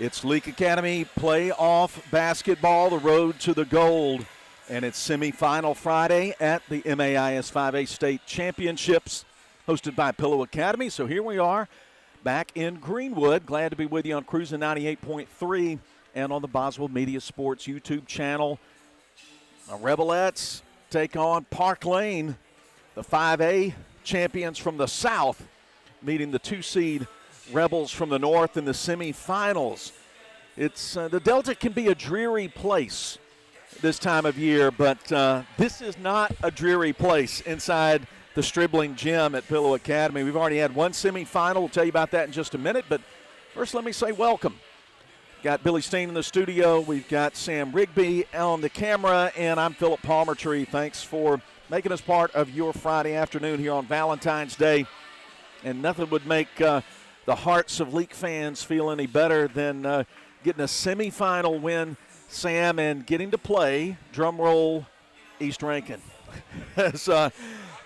It's Leake Academy playoff basketball, the road to the gold. And it's semifinal Friday at the MAIS 5A State Championships, hosted by Pillow Academy. So here we are back in Greenwood. Glad to be with you on Cruising 98.3 and on the Boswell Media Sports YouTube channel. The Rebelettes take on Parklane, the 5A champions from the south, meeting the 2-seed Rebels from the north in the semifinals. It's the Delta can be a dreary place this time of year, but this is not a dreary place inside the Stribling Gym at Pillow Academy. We've already had one semifinal. We'll tell you about that in just a minute, but first let me say welcome. Got Billy Steen in the studio. We've got Sam Rigby on the camera, and I'm Philip Palmertree. Thanks for making us part of your Friday afternoon here on Valentine's Day. And nothing would make the hearts of Leake fans feel any better than getting a semifinal win, Sam, and getting to play, drum roll, East Rankin.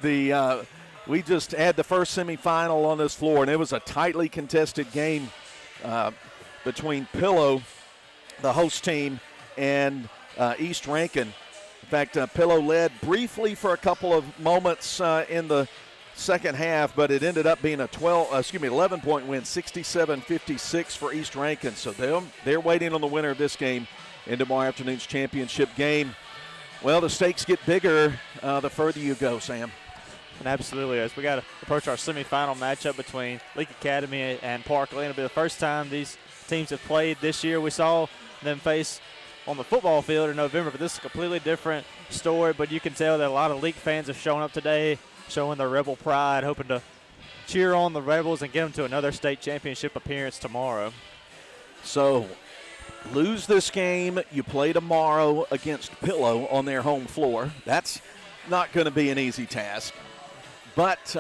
We just had the first semifinal on this floor, and it was a tightly contested game between Pillow, the host team, and East Rankin. In fact, Pillow led briefly for a couple of moments in the second half, but it ended up being a 11-point win, 67-56 for East Rankin. So they're waiting on the winner of this game in tomorrow afternoon's championship game. Well, the stakes get bigger the further you go, Sam. And absolutely, as we got to approach our semifinal matchup between Leake Academy and Parklane. It'll be the first time these teams have played this year. We saw them face on the football field in November, but this is a completely different story. But you can tell that a lot of Leake fans have shown up today, showing their Rebel pride, hoping to cheer on the Rebels and get them to another state championship appearance tomorrow. So, lose this game, you play tomorrow against Pillow on their home floor. That's not going to be an easy task. But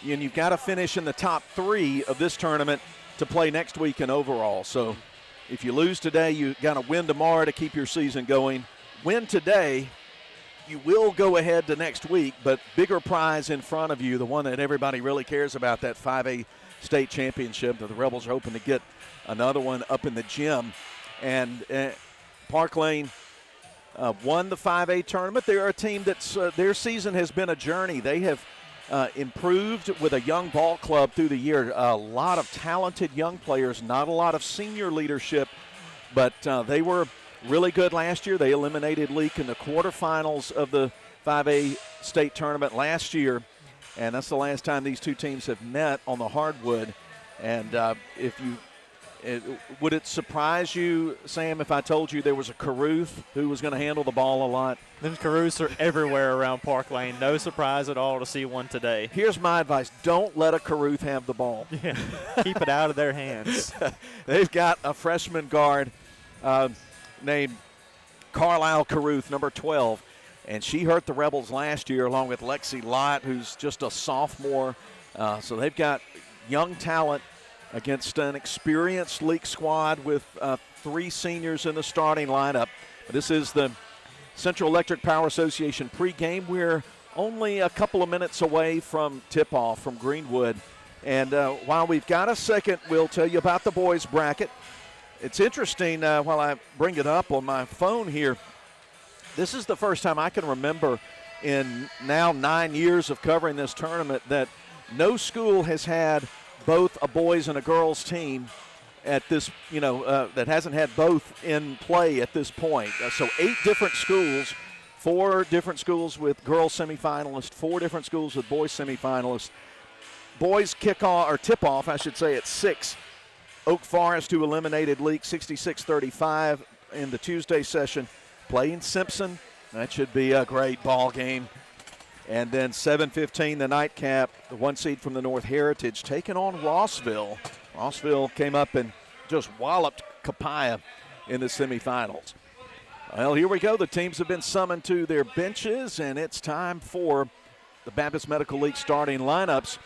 you've got to finish in the top 3 of this tournament to play next week in overall. So, if you lose today, you got to win tomorrow to keep your season going. Win today, you will go ahead to next week, but bigger prize in front of you, the one that everybody really cares about, that 5A state championship that the Rebels are hoping to get another one up in the gym. And Parklane won the 5A tournament. They're a team that's their season has been a journey. They have improved with a young ball club through the year. A lot of talented young players, not a lot of senior leadership, but they were really good last year. They eliminated Leake in the quarterfinals of the 5A state tournament last year, and that's the last time these two teams have met on the hardwood. And would it surprise you, Sam, if I told you there was a Caruth who was going to handle the ball a lot? Them Caruths are everywhere around Parklane. No surprise at all to see one today. Here's my advice. Don't let a Caruth have the ball. Yeah. Keep it out of their hands. They've got a freshman guard named Carlisle Caruth, number 12, and she hurt the Rebels last year along with Lexi Lott, who's just a sophomore. So they've got young talent against an experienced Leake squad with 3 seniors in the starting lineup. This is the Central Electric Power Association pregame. We're only a couple of minutes away from tip-off from Greenwood. And while we've got a second, we'll tell you about the boys' bracket. It's interesting while I bring it up on my phone here. This is the first time I can remember in now 9 years of covering this tournament that no school has had both a boys and a girls team at this, that hasn't had both in play at this point. So 8 different schools, 4 different schools with girls semifinalists, 4 different schools with boys semifinalists. Boys tip-off, I should say, at 6. Oak Forest, who eliminated Leake 66-35 in the Tuesday session, playing Simpson. That should be a great ball game. And then 7:15, the nightcap, the 1 seed from the North Heritage, taking on Rossville. Rossville came up and just walloped Capaya in the semifinals. Well, here we go. The teams have been summoned to their benches, and it's time for the Baptist Medical League starting lineups.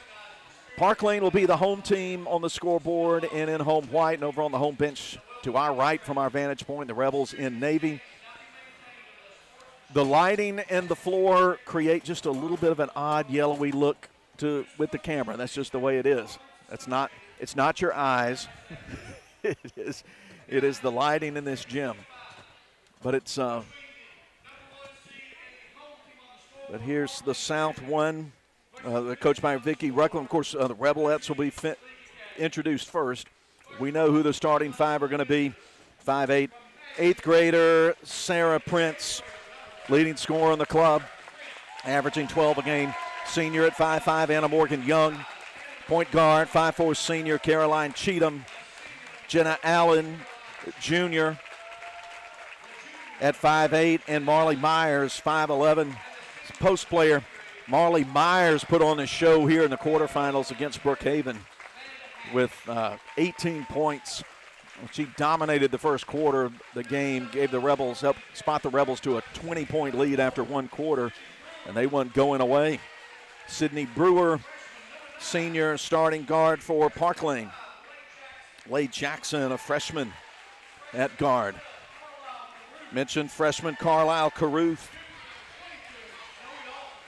Parklane will be the home team on the scoreboard and in home white, and over on the home bench to our right from our vantage point, the Rebels in navy. The lighting and the floor create just a little bit of an odd yellowy look with the camera. That's just the way it is. It's not your eyes. It is the lighting in this gym. But it's but here's the South one, coached by Vicki Ruckland. Of course, the Rebelettes will be introduced first. We know who the starting five are going to be. 5'8", 8th grader Sarah Prince, leading scorer in the club, averaging 12 a game. Senior at 5'5", Anna Morgan Young. Point guard, 5'4", senior Caroline Cheatham. Jenna Allen, junior, at 5'8", and Marley Myers, 5'11", post player. Marley Myers put on a show here in the quarterfinals against Brookhaven with 18 points. She dominated the first quarter of the game, gave the Rebels, helped spot the Rebels to a 20-point lead after one quarter, and they went going away. Sydney Brewer, senior, starting guard for Parklane. Wade Jackson, a freshman at guard. Mentioned freshman Carlisle Caruth.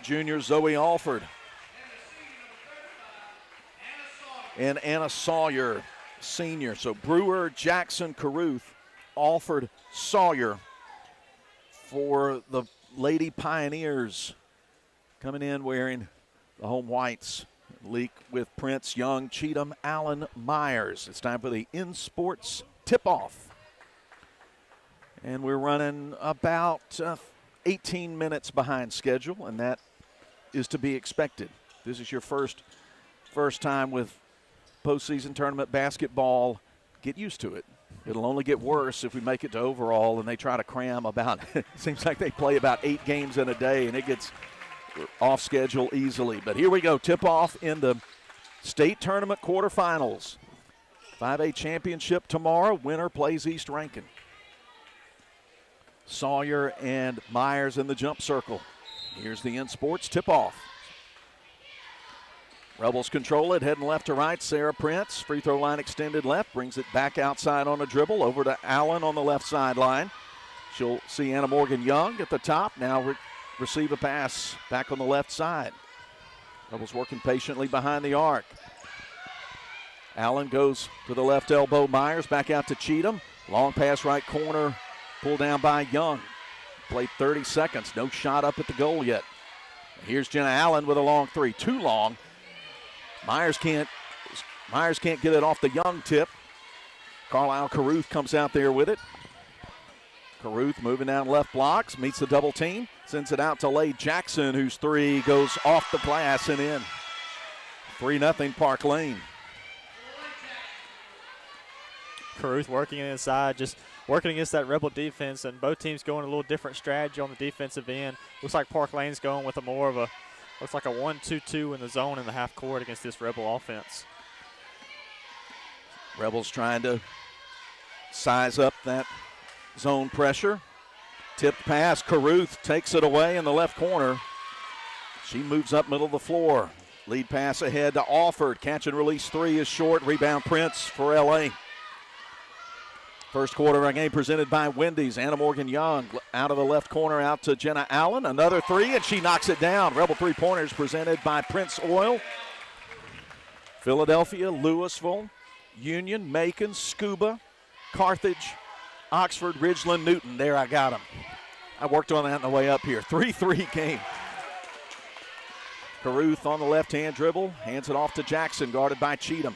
Junior Zoe Alford. And Anna Sawyer, senior. So Brewer, Jackson, Caruth, Alford, Sawyer for the Lady Pioneers, coming in wearing the home whites. Leake with Prince, Young, Cheatham, Allen, Myers. It's time for the in-sports tip-off. And we're running about 18 minutes behind schedule, and that is to be expected. This is your first time with postseason tournament basketball. Get used to it. It'll only get worse if we make it to overall and they try to cram about, it seems like they play about 8 games in a day, and it gets off schedule easily. But here we go, tip-off in the state tournament quarterfinals. 5A championship tomorrow. Winner plays East Rankin. Sawyer and Myers in the jump circle. Here's the in-sports tip-off. Rebels control it, heading left to right. Sarah Prince, free throw line extended left, brings it back outside on a dribble, over to Allen on the left sideline. She'll see Anna Morgan Young at the top. Now receive a pass back on the left side. Rebels working patiently behind the arc. Allen goes to the left elbow. Myers back out to Cheatham. Long pass right corner, pulled down by Young. Played 30 seconds, no shot up at the goal yet. Here's Jenna Allen with a long three, too long. Myers can't get it off the Young tip. Carlisle Caruth comes out there with it. Caruth moving down left blocks, meets the double team, sends it out to Lade Jackson, whose three goes off the glass and in. 3-0 Parklane. Caruth working inside, just working against that Rebel defense, and both teams going a little different strategy on the defensive end. Looks like Parklane's going with looks like a 1-2-2 in the zone in the half court against this Rebel offense. Rebels trying to size up that zone pressure. Tipped pass, Caruth takes it away in the left corner. She moves up middle of the floor. Lead pass ahead to Alford. Catch and release three is short. Rebound Prince for LA. First quarter of our game presented by Wendy's. Anna Morgan Young out of the left corner out to Jenna Allen. Another three, and she knocks it down. Rebel three-pointers presented by Prince Oil. Philadelphia, Louisville, Union, Macon, Scuba, Carthage, Oxford, Ridgeland, Newton. There, I got them. I worked on that on the way up here. 3-3 game. Caruth on the left-hand dribble. Hands it off to Jackson, guarded by Cheatham.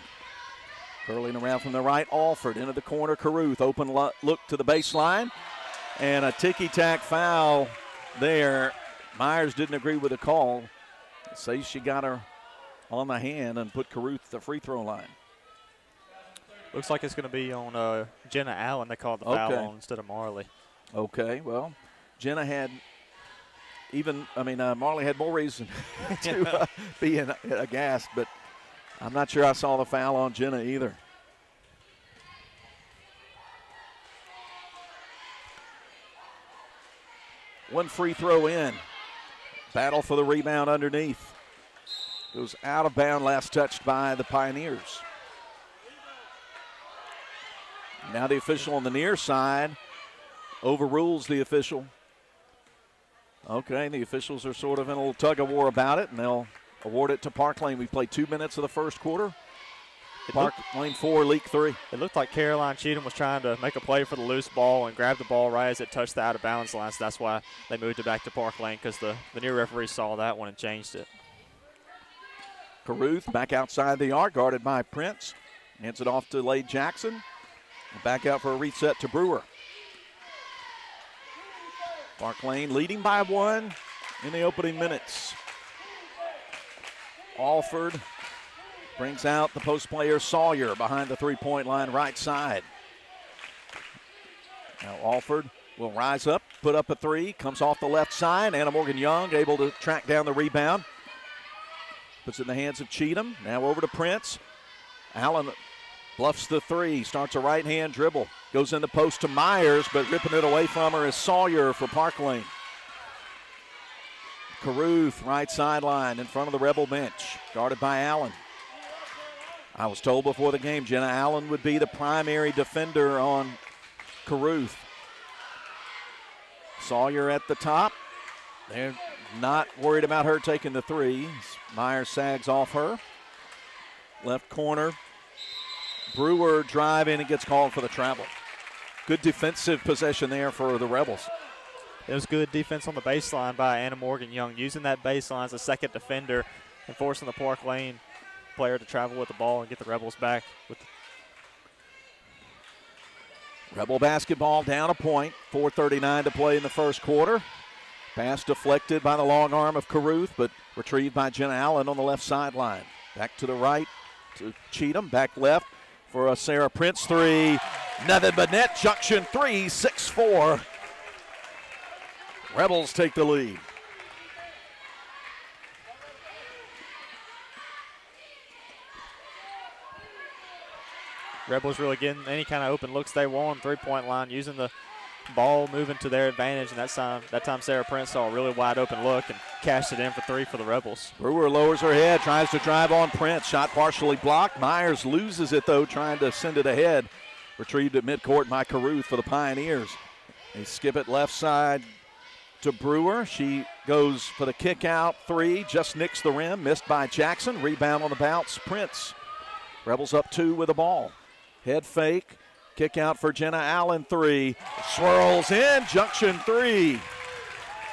Curling around from the right, Alford into the corner. Caruth, open look to the baseline. And a ticky-tack foul there. Myers didn't agree with the call. Says she got her on the hand and put Caruth at the free throw line. Looks like it's going to be on Jenna Allen. They called the foul on instead of Marley. Okay, well, Jenna had Marley had more reason to be aghast, but I'm not sure I saw the foul on Jenna either. One free throw in. Battle for the rebound underneath. Goes out of bounds, last touched by the Pioneers. Now the official on the near side overrules the official. Okay, the officials are sort of in a little tug of war about it, and they'll award it to Parklane. We played 2 minutes of the first quarter. Parklane 4, Leake 3. It looked like Caroline Cheatham was trying to make a play for the loose ball and grab the ball right as it touched the out-of-bounds line. So that's why they moved it back to Parklane, because the near referee saw that one and changed it. Caruth back outside the arc, guarded by Prince. Hands it off to Lade Jackson. And back out for a reset to Brewer. Parklane leading by 1 in the opening minutes. Alford brings out the post player Sawyer behind the three-point line right side. Now Alford will rise up, put up a three, comes off the left side. Anna Morgan Young able to track down the rebound. Puts it in the hands of Cheatham. Now over to Prince. Allen bluffs the three, starts a right-hand dribble. Goes in the post to Myers, but ripping it away from her is Sawyer for Parklane. Caruth, right sideline in front of the Rebel bench, guarded by Allen. I was told before the game Jenna Allen would be the primary defender on Caruth. Sawyer at the top. They're not worried about her taking the three. Myers sags off her. Left corner. Brewer driving and gets called for the travel. Good defensive possession there for the Rebels. It was good defense on the baseline by Anna Morgan Young, using that baseline as a second defender and forcing the Parklane player to travel with the ball and get the Rebels back. Rebel basketball down a point. 4:39 to play in the first quarter. Pass deflected by the long arm of Caruth, but retrieved by Jenna Allen on the left sideline. Back to the right to Cheatham, back left for a Sarah Prince three. Nothing but net. Junction 3, 6-4. Rebels take the lead. Rebels really getting any kind of open looks they want, three-point line, using the ball moving to their advantage, and that time Sarah Prince saw a really wide open look and cashed it in for three for the Rebels. Brewer lowers her head, tries to drive on Prince. Shot partially blocked. Myers loses it, though, trying to send it ahead. Retrieved at midcourt by Caruth for the Pioneers. They skip it left side to Brewer. She goes for the kick out three, just nicks the rim, missed by Jackson. Rebound on the bounce, Prince. Rebels up 2 with the ball. Head fake, kick out for Jenna Allen three. Swirls in, Junction 3,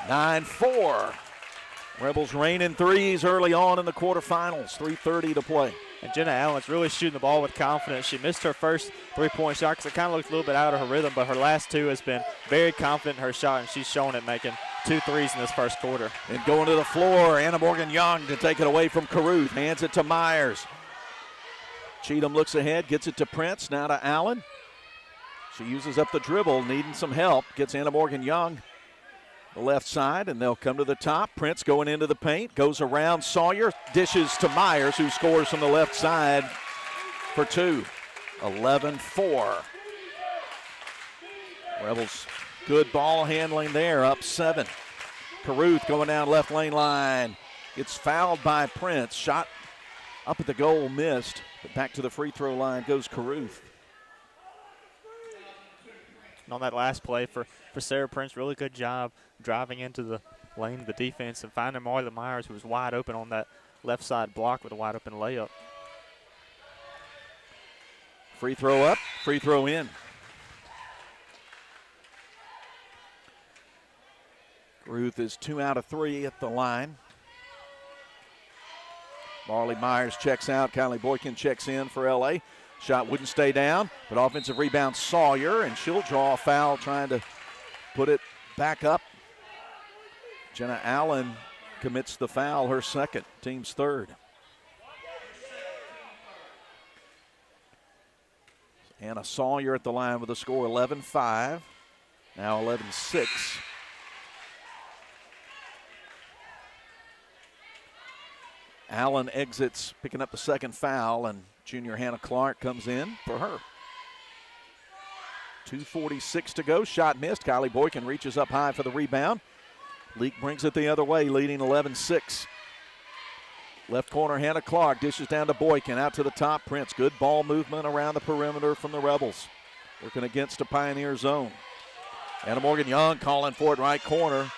9-4. Rebels raining threes early on in the quarterfinals, 3:30 to play. And Jenna Allen's really shooting the ball with confidence. She missed her first three-point shot because it kind of looked a little bit out of her rhythm, but her last two has been very confident in her shot, and she's shown it, making 2 threes in this first quarter. And going to the floor, Anna Morgan Young to take it away from Caruth. Hands it to Myers. Cheatham looks ahead, gets it to Prince, now to Allen. She uses up the dribble, needing some help. Gets Anna Morgan Young the left side, and they'll come to the top. Prince going into the paint, goes around Sawyer, dishes to Myers, who scores from the left side for 2. 11-4. Rebels, good ball handling there, up 7. Caruth going down left lane line. Gets fouled by Prince. Shot up at the goal, missed. But back to the free throw line goes Caruth. And on that last play for Sarah Prince, really good job driving into the lane of the defense and finding Marla Myers, who was wide open on that left side block with a wide open layup. Free throw up, free throw in. Caruth is 2 out of 3 at the line. Marley Myers checks out. Kylie Boykin checks in for LA. Shot wouldn't stay down, but offensive rebound Sawyer, and she'll draw a foul trying to put it back up. Jenna Allen commits the foul, her second, team's third. Anna Sawyer at the line with a score 11-5, now 11-6. Allen exits, picking up the second foul, and junior Hannah Clark comes in for her. 2:46 to go. Shot missed. Kylie Boykin reaches up high for the rebound. Leake brings it the other way, leading 11-6. Left corner, Hannah Clark dishes down to Boykin. Out to the top, Prince. Good ball movement around the perimeter from the Rebels. Working against a Pioneer zone. Anna Morgan Young calling for it right corner.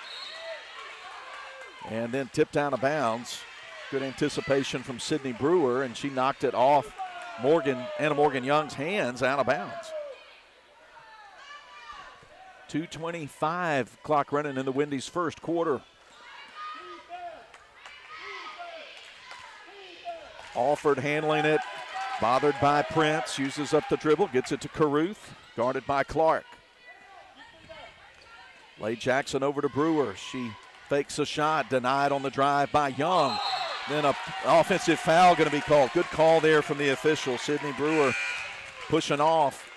And then tipped out of bounds. Good anticipation from Sydney Brewer, and she knocked it off Anna Morgan Young's hands out of bounds. 2:25 clock running in the Wendy's first quarter. Alford handling it, bothered by Prince, uses up the dribble, gets it to Caruth, guarded by Clark. Lay Jackson over to Brewer. She fakes a shot, denied on the drive by Young. Then an offensive foul going to be called. Good call there from the official. Sydney Brewer pushing off.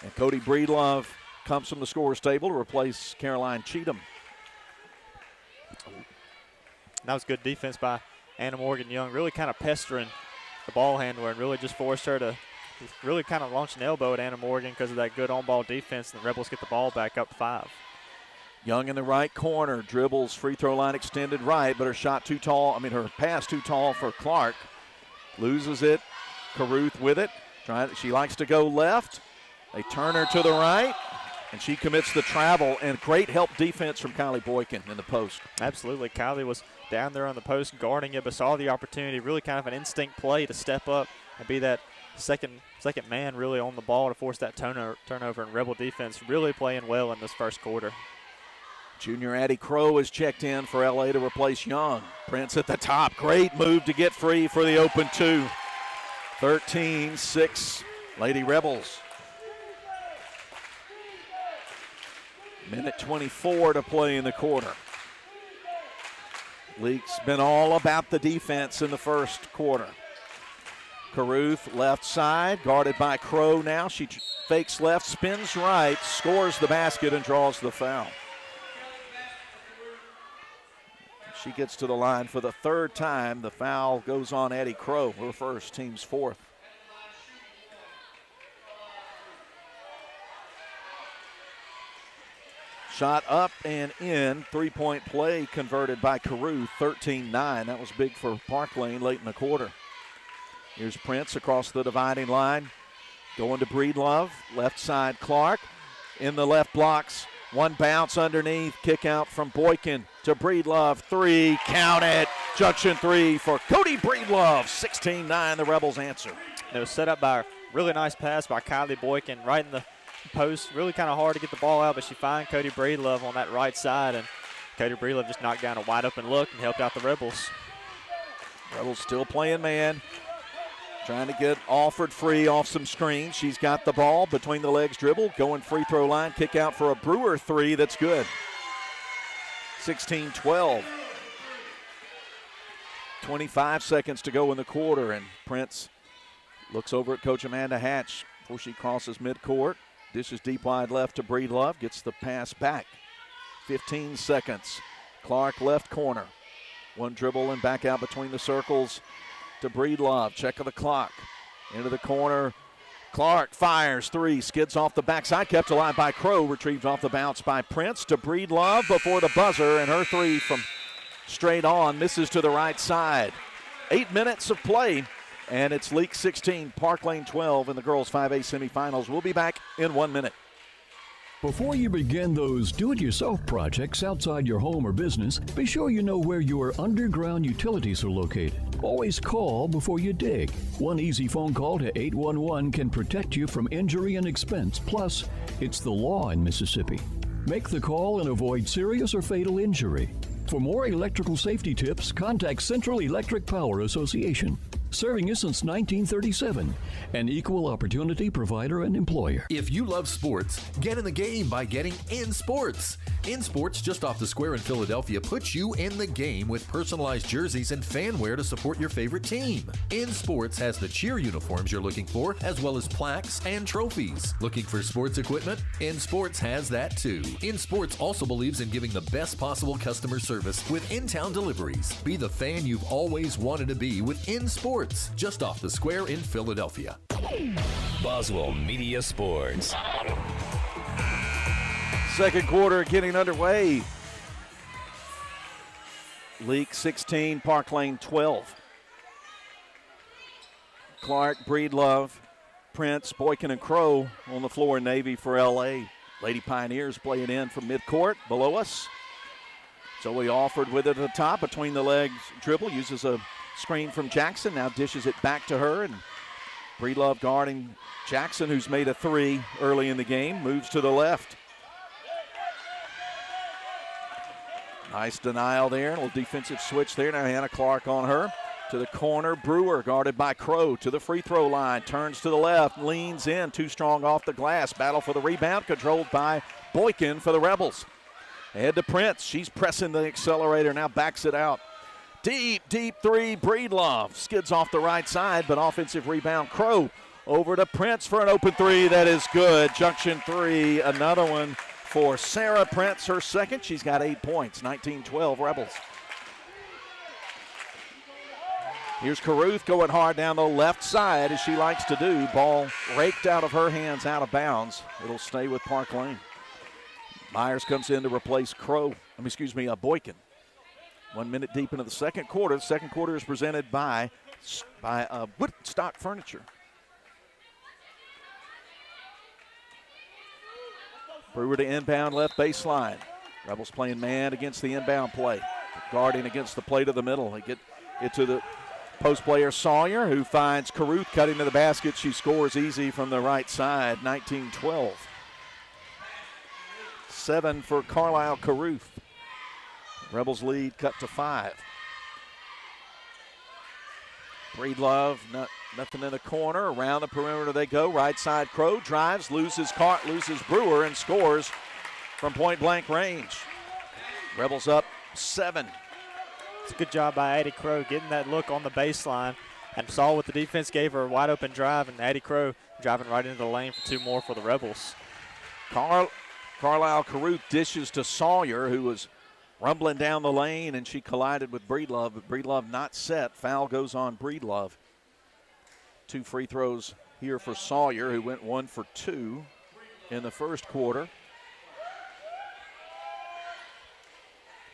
And Cody Breedlove comes from the scorer's table to replace Caroline Cheatham. That was good defense by Anna Morgan Young, really kind of pestering the ball handler and really just forced her to really kind of launch an elbow at Anna Morgan because of that good on-ball defense, and the Rebels get the ball back up 5. Young in the right corner, dribbles, free throw line extended right, but her pass too tall for Clark. Loses it, Caruth with it. She likes to go left. They turn her to the right, and she commits the travel, and great help defense from Kylie Boykin in the post. Absolutely. Kylie was down there on the post guarding it, but saw the opportunity, really kind of an instinct play to step up and be that second man really on the ball to force that turnover, and Rebel defense really playing well in this first quarter. Junior Addie Crow is checked in for LA to replace Young. Prince at the top. Great move to get free for the open 2. 13-6 Lady Rebels. Minute 24 to play in the quarter. Leake's been all about the defense in the first quarter. Caruth left side, guarded by Crow now. She fakes left, spins right, scores the basket, and draws the foul. She gets to the line for the 3rd time. The foul goes on Addie Crow, her first, team's 4th. Shot up and in, 3-point play converted by Caruth, 13-9. That was big for Parklane late in the quarter. Here's Prince across the dividing line, going to Breedlove, left side Clark, in the left blocks, one bounce underneath, kick out from Boykin to Breedlove, 3, count it, junction 3 for Cody Breedlove, 16-9, the Rebels answer. It was set up by a really nice pass by Kylie Boykin right in the post, really kind of hard to get the ball out, but she finds Cody Breedlove on that right side, and Cody Breedlove just knocked down a wide open look and helped out the Rebels. Rebels still playing man. Trying to get Alford free off some screens. She's got the ball between the legs dribble, going free throw line, kick out for a Brewer 3 that's good. 16-12. 25 seconds to go in the quarter, and Prince looks over at Coach Amanda Hatch before she crosses midcourt. Dishes deep wide left to Breedlove, gets the pass back. 15 seconds. Clark left corner. One dribble and back out between the circles to Breedlove. Check of the clock. Into the corner. Clark fires 3, skids off the backside, kept alive by Crow, retrieved off the bounce by Prince to Breedlove before the buzzer, and her 3 from straight on misses to the right side. 8 minutes of play, and it's Leake 16, Parklane 12 in the girls 5A semifinals. We'll be back in 1 minute. Before you begin those do-it-yourself projects outside your home or business, be sure you know where your underground utilities are located. Always call before you dig. One easy phone call to 811 can protect you from injury and expense. Plus, it's the law in Mississippi. Make the call and avoid serious or fatal injury. For more electrical safety tips, contact Central Electric Power Association. Serving you since 1937. An equal opportunity provider and employer. If you love sports, get in the game by getting In Sports. In Sports, just off the square in Philadelphia, puts you in the game with personalized jerseys and fan wear to support your favorite team. In Sports has the cheer uniforms you're looking for, as well as plaques and trophies. Looking for sports equipment? In Sports has that too. In Sports also believes in giving the best possible customer service with in-town deliveries. Be the fan you've always wanted to be with In Sports, just off the square in Philadelphia. Boswell Media Sports. Second quarter getting underway. Leake 16, Parklane 12. Clark, Breedlove, Prince, Boykin, and Crow on the floor in Navy for LA. Lady Pioneers play it in from midcourt below us. Zoe Alford with it at the top, between the legs dribble, uses a screen from Jackson. Now dishes it back to her, and Breedlove guarding Jackson, who's made a three early in the game, moves to the left. Nice denial there, and a little defensive switch there. Now Hannah Clark on her. To the corner, Brewer guarded by Crow to the free throw line, turns to the left, leans in, too strong off the glass. Battle for the rebound, controlled by Boykin for the Rebels. Ahead to Prince, she's pressing the accelerator, now backs it out. Deep three, Breedlove skids off the right side, but offensive rebound, Crow over to Prince for an open three. That is good. Junction three, another one for Sarah Prince, her second. She's got 8 points, 19-12 Rebels. Here's Caruth going hard down the left side, as she likes to do. Ball raked out of her hands, out of bounds. It'll stay with Parklane. Myers comes in to replace Boykin. 1 minute deep into the second quarter. The second quarter is presented by Woodstock Furniture. Brewer to inbound left baseline. Rebels playing man against the inbound play. Guarding against the play to the middle. They get it to the post player Sawyer, who finds Caruth cutting to the basket. She scores easy from the right side, 19-12. 7 for Carlisle Caruth. Rebels lead cut to 5. Breedlove, nothing in the corner. Around the perimeter they go. Right side, Crow drives, loses Brewer, and scores from point blank range. Rebels up 7. It's a good job by Addie Crow getting that look on the baseline, and saw what the defense gave her, a wide open drive, and Addie Crow driving right into the lane for 2 more for the Rebels. Carlisle Caruth dishes to Sawyer, who was rumbling down the lane, and she collided with Breedlove, but Breedlove not set. Foul goes on Breedlove. 2 free throws here for Sawyer, who went 1 for 2 in the first quarter.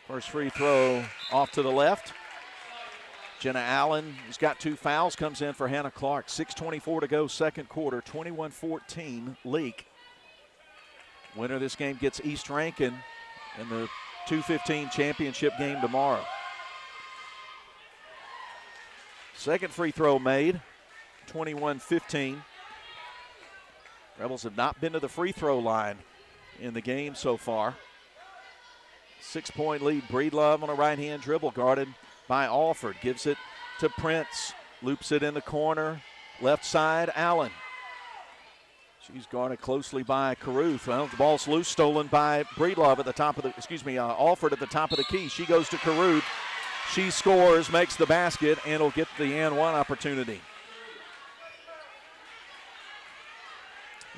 First free throw off to the left. Jenna Allen, who's got 2 fouls, comes in for Hannah Clark. 6:24 to go, second quarter, 21-14 Leake. Winner of this game gets East Rankin in the 2:15 championship game tomorrow. Second free throw made, 21-15. Rebels have not been to the free throw line in the game so far. 6-point lead. Breedlove on a right-hand dribble, guarded by Alford. Gives it to Prince. Loops it in the corner. Left side, Allen. She's guarded closely by Caruth. Well, the ball's loose, stolen by Breedlove at the top of the, Alford at the top of the key. She goes to Caruth. She scores, makes the basket, and will get the and one opportunity.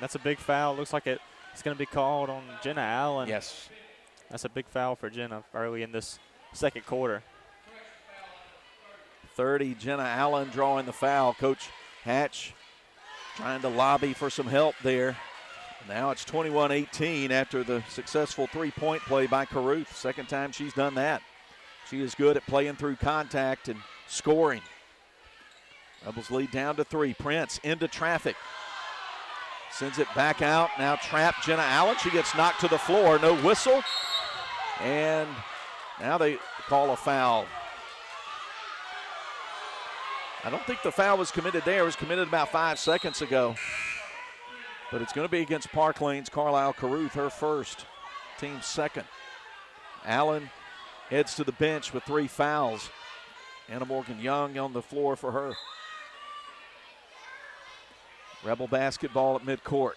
That's a big foul. Looks like it's going to be called on Jenna Allen. Yes. That's a big foul for Jenna early in this second quarter. 30, Jenna Allen drawing the foul. Coach Hatch trying to lobby for some help there. Now it's 21-18 after the successful three-point play by Caruth. Second time she's done that. She is good at playing through contact and scoring. Rebels lead down to 3. Prince into traffic. Sends it back out. Now trapped Jenna Allen. She gets knocked to the floor. No whistle. And now they call a foul. I don't think the foul was committed there. It was committed about 5 seconds ago. But it's going to be against Parklane's Carlisle Caruth, her first, team's second. Allen heads to the bench with 3 fouls. Anna Morgan Young on the floor for her. Rebel basketball at midcourt.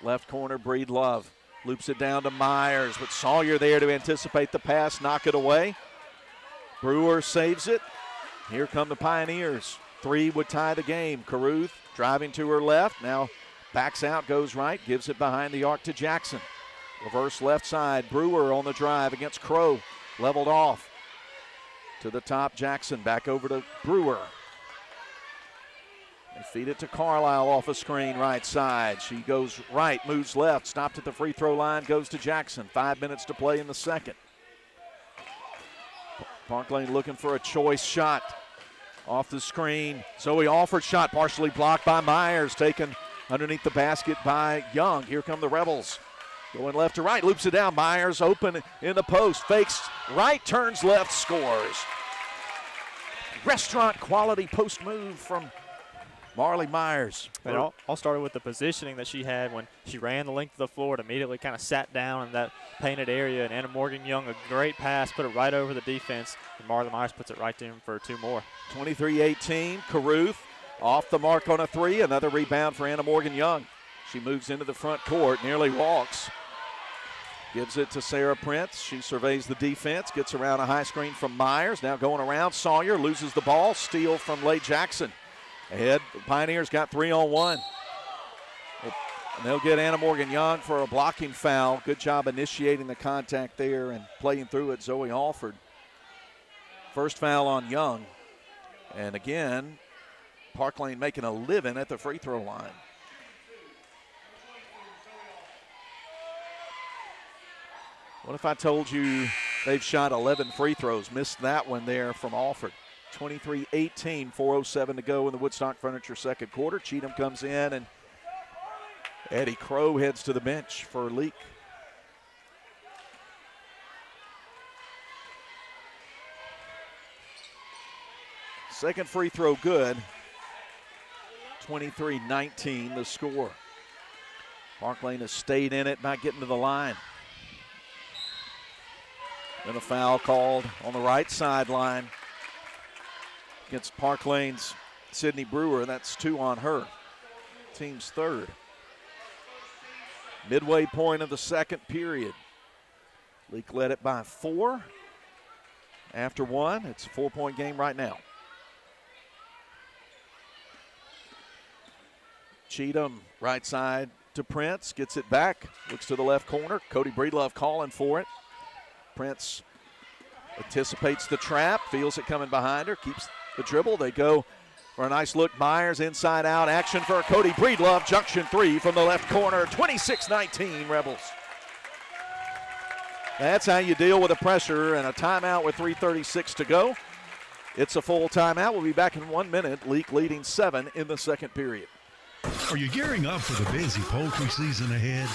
Left corner, Breedlove. Loops it down to Myers, with Sawyer there to anticipate the pass, knock it away. Brewer saves it. Here come the Pioneers. 3 would tie the game. Caruth driving to her left. Now backs out, goes right, gives it behind the arc to Jackson. Reverse left side. Brewer on the drive against Crow. Leveled off. To the top, Jackson. Back over to Brewer. They feed it to Carlisle off a screen right side. She goes right, moves left, stopped at the free throw line, goes to Jackson. 5 minutes to play in the second. Parklane looking for a choice shot. Off the screen. Zoe Alford shot partially blocked by Myers. Taken underneath the basket by Young. Here come the Rebels. Going left to right. Loops it down. Myers open in the post. Fakes right. Turns left. Scores. restaurant quality post move from Marley Myers. It all started with the positioning that she had when she ran the length of the floor. It immediately kind of sat down in that painted area, and Anna Morgan Young, a great pass, put it right over the defense, and Marley Myers puts it right to him for 2 more. 23-18, Caruth off the mark on a 3. Another rebound for Anna Morgan Young. She moves into the front court, nearly walks. Gives it to Sarah Prince. She surveys the defense, gets around a high screen from Myers. Now going around, Sawyer loses the ball. Steal from Leigh Jackson. Ahead, the Pioneers got 3-on-1. And they'll get Anna Morgan Young for a blocking foul. Good job initiating the contact there and playing through it, Zoe Alford. First foul on Young. And again, Parklane making a living at the free throw line. What if I told you they've shot 11 free throws? Missed that one there from Alford. 23-18, 4:07 to go in the Woodstock Furniture second quarter. Cheatham comes in, and Eddie Crow heads to the bench for Leake. Second free throw good. 23-19 the score. Parklane has stayed in it by getting to the line. Then a foul called on the right sideline against Parklane's Sydney Brewer. That's 2 on her. Team's third. Midway point of the second period. Leake led it by 4. After 1, it's a 4-point game right now. Cheatham right side to Prince, gets it back, looks to the left corner. Cody Breedlove calling for it. Prince anticipates the trap, feels it coming behind her, keeps the dribble. They go for a nice look. Myers inside out action for Cody Breedlove. Junction 3 from the left corner. 26-19 Rebels. That's how you deal with the pressure, and a timeout with 3:36 to go. It's a full timeout. We'll be back in 1 minute. Leake leading 7 in the second period. Are you gearing up for the busy poultry season ahead?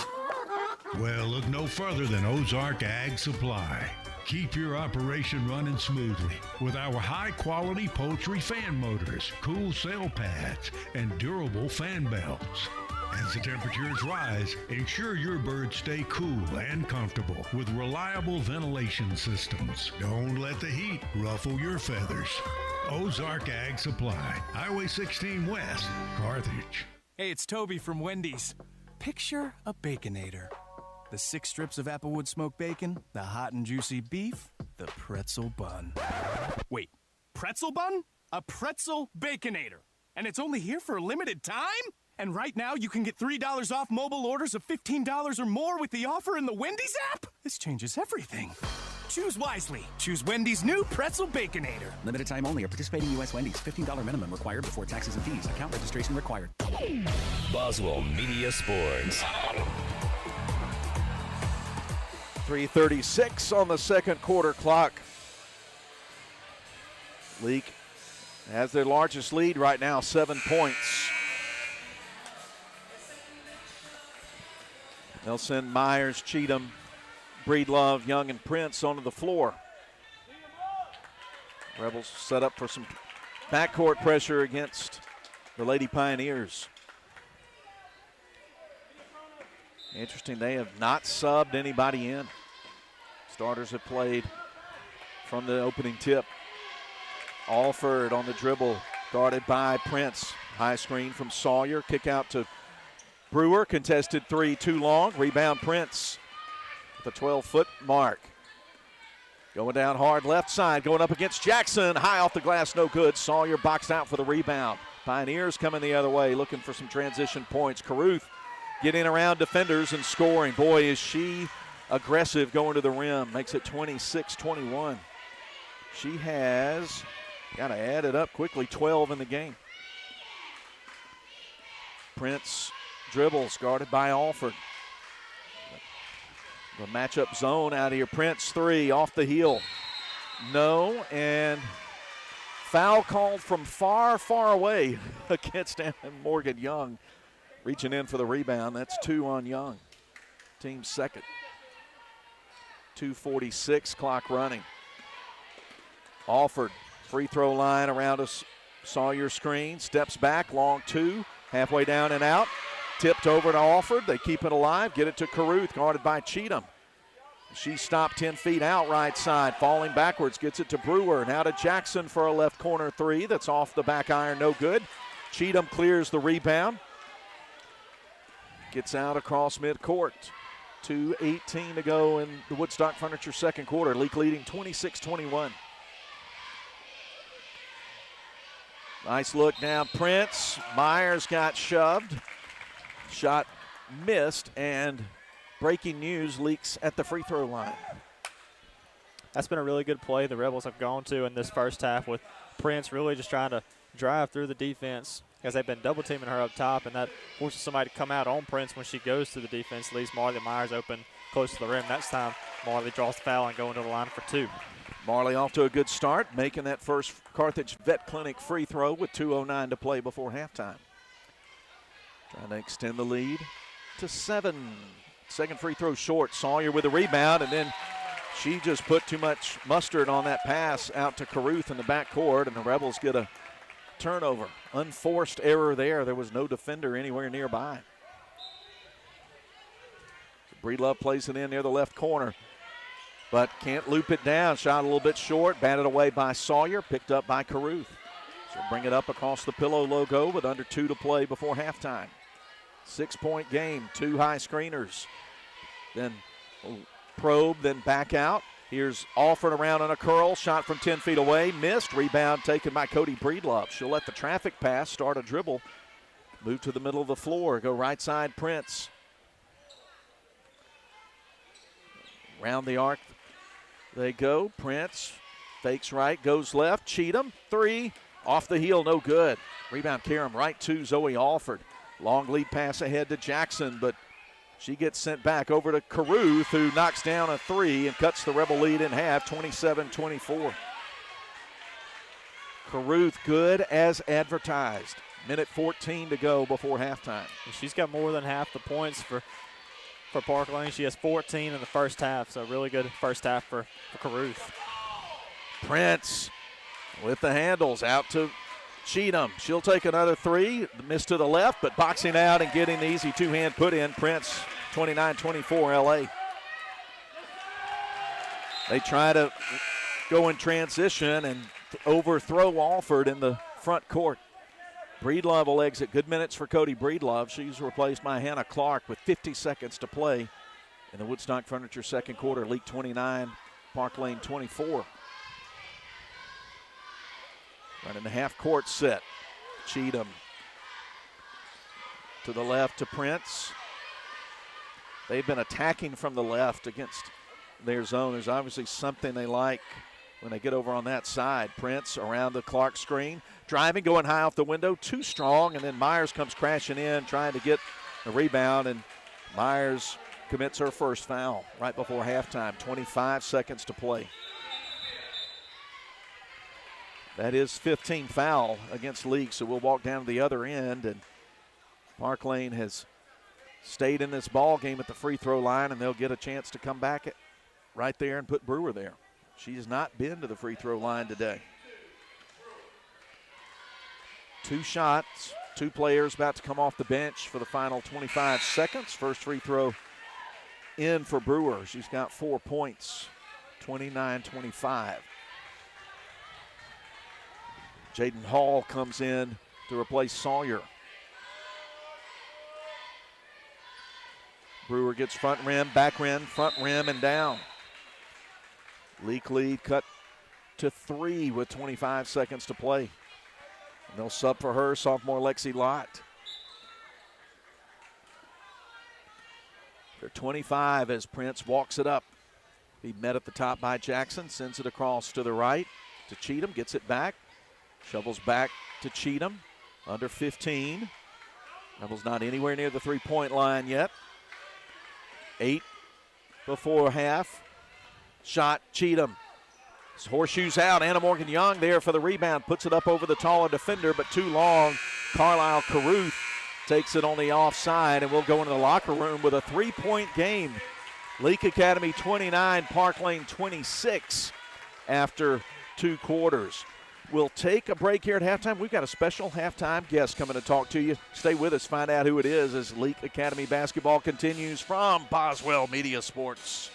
Well, look no further than Ozark Ag Supply. Keep your operation running smoothly with our high-quality poultry fan motors, cool sail pads, and durable fan belts. As the temperatures rise, ensure your birds stay cool and comfortable with reliable ventilation systems. Don't let the heat ruffle your feathers. Ozark Ag Supply, Highway 16 West, Carthage. Hey, it's Toby from Wendy's. Picture a Baconator. The 6 strips of Applewood smoked bacon, the hot and juicy beef, the pretzel bun. Wait, pretzel bun? A pretzel Baconator. And it's only here for a limited time? And right now you can get $3 off mobile orders of $15 or more with the offer in the Wendy's app? This changes everything. Choose wisely. Choose Wendy's new pretzel Baconator. Limited time only at participating U.S. Wendy's. $15 minimum required before taxes and fees. Account registration required. Boswell Media Sports. 3:36 on the second quarter clock. Leake has their largest lead right now, 7 points. They'll send Myers, Cheatham, Breedlove, Young, and Prince onto the floor. Rebels set up for some backcourt pressure against the Lady Pioneers. Interesting, they have not subbed anybody in. Starters have played from the opening tip. Alford on the dribble, guarded by Prince. High screen from Sawyer, kick out to Brewer, contested 3, too long. Rebound Prince at the 12-foot mark. Going down hard left side, going up against Jackson. High off the glass, no good. Sawyer boxed out for the rebound. Pioneers coming the other way, looking for some transition points. Caruth getting around defenders and scoring. Boy, is she aggressive going to the rim. Makes it 26-21. She has, got to add it up quickly, 12 in the game. Prince dribbles, guarded by Alford. The matchup zone out here. Prince 3 off the heel. No, and foul called from far, far away against Anna Morgan Young. Reaching in for the rebound. That's 2 on Young. Team's second. 2:46, clock running. Alford Free throw line around a Sawyer screen. Steps back, long two. Halfway down and out. Tipped over to Alford. They keep it alive. Get it to Caruth, guarded by Cheatham. She stopped 10 feet out right side. Falling backwards, gets it to Brewer. Now to Jackson for a left corner three. That's off the back iron, no good. Cheatham clears the rebound. Gets out across midcourt. 2:18 to go in the Woodstock Furniture second quarter. Leake leading 26-21. Nice look down, Prince. Myers got shoved. Shot missed, and breaking news, Leake's at the free throw line. That's been a really good play the Rebels have gone to in this first half, with Prince really just trying to drive through the defense because they've been double teaming her up top, and that forces somebody to come out on Prince when she goes to the defense. Leaves Marley Myers open close to the rim. Next time, Marley draws the foul and going to the line for two. Marley off to a good start, making that first Carthage Vet Clinic free throw with 2:09 to play before halftime. Trying to extend the lead to 7. Second free throw short. Sawyer with a rebound, and then she just put too much mustard on that pass out to Caruth in the backcourt, and the Rebels get a turnover. Unforced error there. There was no defender anywhere nearby. Breedlove plays it in near the left corner, but can't loop it down. Shot a little bit short, batted away by Sawyer, picked up by Caruth. So bring it up across the Pillow logo with under 2 to play before halftime. 6-point game, 2 high screeners. Then probe, then back out. Here's Alford around on a curl, shot from 10 feet away, missed. Rebound taken by Cody Breedlove. She'll let the traffic pass, start a dribble, move to the middle of the floor, go right side Prince. Round the arc they go. Prince fakes right, goes left. Cheatham, 3, off the heel, no good. Rebound Karam right to Zoe Alford. Long lead pass ahead to Jackson, but she gets sent back over to Caruth, who knocks down a 3 and cuts the Rebel lead in half, 27-24. Caruth good as advertised. Minute 14 to go before halftime. She's got more than half the points for Parklane. She has 14 in the first half, so really good first half for Caruth. Prince with the handles out to Cheatham. She'll take another 3. Miss to the left, but boxing out and getting the easy two-hand put in. Prince, 29-24 LA. They try to go in transition and overthrow Alford in the front court. Breedlove will exit. Good minutes for Cody Breedlove. She's replaced by Hannah Clark with 50 seconds to play in the Woodstock Furniture second quarter. Leake 29, Parklane 24. Running the half-court set. Cheatham to the left to Prince. They've been attacking from the left against their zone. There's obviously something they like when they get over on that side. Prince around the Clark screen. Driving, going high off the window. Too strong, and then Myers comes crashing in, trying to get a rebound, and Myers commits her first foul right before halftime. 25 seconds to play. That is 15th foul against Leake, so we'll walk down to the other end. And Parklane has stayed in this ball game at the free throw line, and they'll get a chance to come back right there and put Brewer there. She's not been to the free throw line today. 2 shots, 2 players about to come off the bench for the final 25 seconds. First free throw in for Brewer. She's got 4 points, 29-25. Jaden Hall comes in to replace Sawyer. Brewer gets front rim, back rim, front rim, and down. Leake lead cut to 3 with 25 seconds to play. And they'll sub for her, sophomore Lexi Lott. They're 25 as Prince walks it up. He met at the top by Jackson, sends it across to the right to Cheatham, gets it back. Shovels back to Cheatham, under 15. Rebels not anywhere near the three-point line yet. 8 before half. Shot, Cheatham. Horseshoes out. Anna Morgan Young there for the rebound. Puts it up over the taller defender, but too long. Carlisle Caruth takes it on the offside, and we'll go into the locker room with a 3-point game. Leake Academy 29, Parklane 26 after 2 quarters. We'll take a break here at halftime. We've got a special halftime guest coming to talk to you. Stay with us, find out who it is as Leake Academy basketball continues from Boswell Media Sports.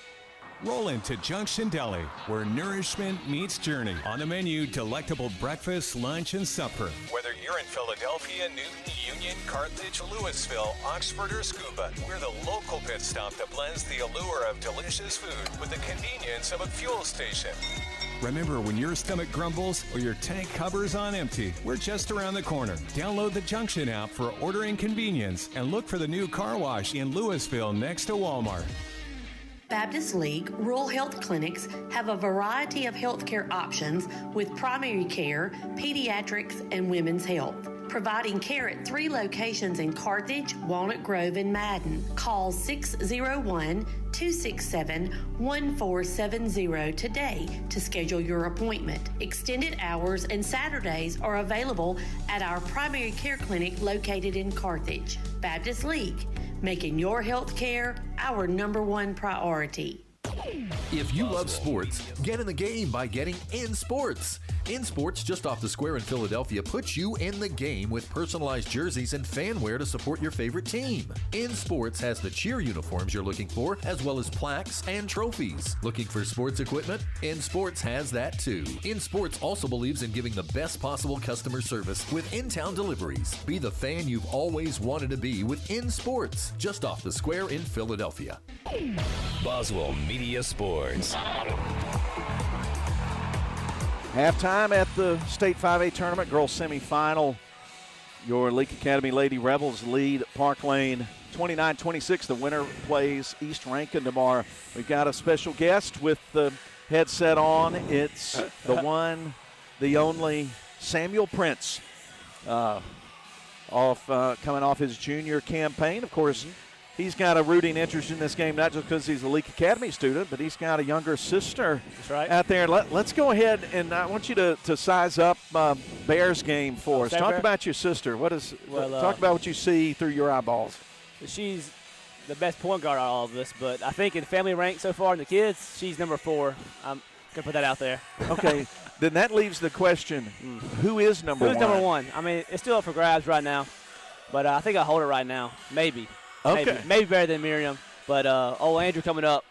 Roll into Junction Deli, where nourishment meets journey. On the menu, delectable breakfast, lunch, and supper. Whether you're in Philadelphia, Newton, Union, Carthage, Louisville, Oxford, or Scuba, we're the local pit stop that blends the allure of delicious food with the convenience of a fuel station. Remember, when your stomach grumbles or your tank hovers on empty, we're just around the corner. Download the Junction app for ordering convenience and look for the new car wash in Louisville next to Walmart. Baptist League Rural Health Clinics have a variety of healthcare options with primary care, pediatrics, and women's health. Providing care at 3 locations in Carthage, Walnut Grove, and Madden. Call 601-267-1470 today to schedule your appointment. Extended hours and Saturdays are available at our primary care clinic located in Carthage. Baptist League, making your health care our #1 priority. If you love sports, get in the game by getting In Sports. In Sports, just off the square in Philadelphia, puts you in the game with personalized jerseys and fan wear to support your favorite team. In Sports has the cheer uniforms you're looking for, as well as plaques and trophies. Looking for sports equipment? In Sports has that too. In Sports also believes in giving the best possible customer service with in-town deliveries. Be the fan you've always wanted to be with In Sports, just off the square in Philadelphia. Boswell Media Sports. Halftime at the State 5A Tournament, girls semifinal. Your Leake Academy Lady Rebels lead Parklane 29-26. The winner plays East Rankin tomorrow. We've got a special guest with the headset on. It's the one, the only Samuel Prince, coming off his junior campaign. Of course, he's got a rooting interest in this game, not just because he's a Leake Academy student, but he's got a younger sister out there. Let's go ahead, and I want you to size up Bears game for us. Talk about your sister. Talk about what you see through your eyeballs. She's the best point guard out of all of this, but I think in family rank so far in the kids, she's number 4. I'm going to put that out there. Okay, then that leaves the question, who is number 1? Who's number 1? I mean, it's still up for grabs right now, but I think I'll hold it right now, maybe. Okay. Maybe better than Miriam, but old Andrew coming up,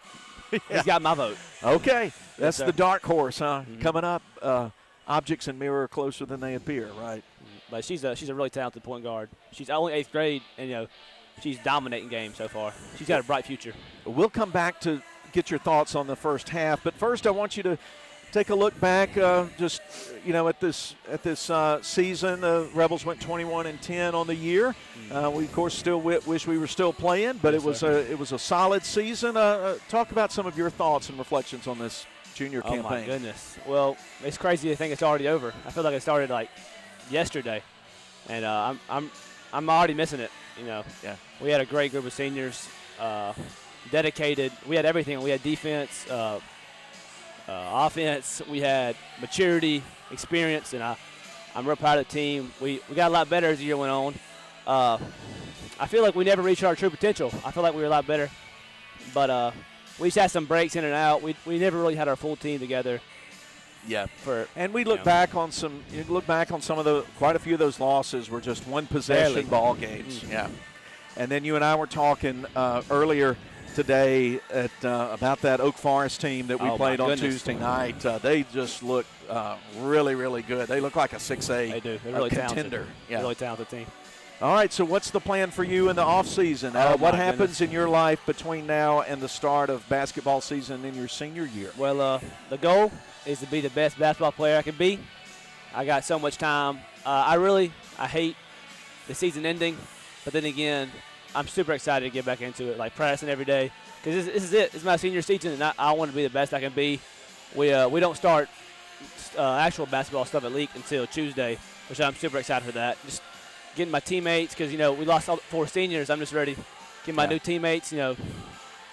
he's got my vote. Okay, that's yes, the dark horse, huh? Coming up, objects in mirror are closer than they appear, right? But she's a really talented point guard. She's only 8th grade, and she's dominating games so far. She's got a bright future. We'll come back to get your thoughts on the first half, but first I want you to take a look back, at this season. The Rebels went 21-10 on the year. We of course still wish we were still playing, but it was a solid season. Talk about some of your thoughts and reflections on this junior campaign. Oh my goodness! Well, it's crazy to think it's already over. I feel like it started like yesterday, and I'm already missing it. Yeah. We had a great group of seniors, dedicated. We had everything. We had defense. Offense, we had maturity, experience, and I'm real proud of the team. We got a lot better as the year went on. I feel like we never reached our true potential. I feel like we were a lot better, but we just had some breaks in and out. We never really had our full team together. Yeah. And we look back on some. You look back on quite a few of those losses were just one possession ball games. Yeah. And then you and I were talking earlier today about that Oak Forest team that we played on Tuesday night. They just look really, really good. They look like a 6A they do. They're really contender. Yeah. Really talented team. All right, so what's the plan for you in the offseason? What happens in your life between now and the start of basketball season in your senior year? Well, the goal is to be the best basketball player I can be. I got so much time. I hate the season ending, but then again, I'm super excited to get back into it, like practicing every day, because this is it. It's my senior season, and I want to be the best I can be. We don't start actual basketball stuff at Leake until Tuesday, which I'm super excited for that. Just getting my teammates, because we lost all 4 seniors. I'm just ready to get my new teammates,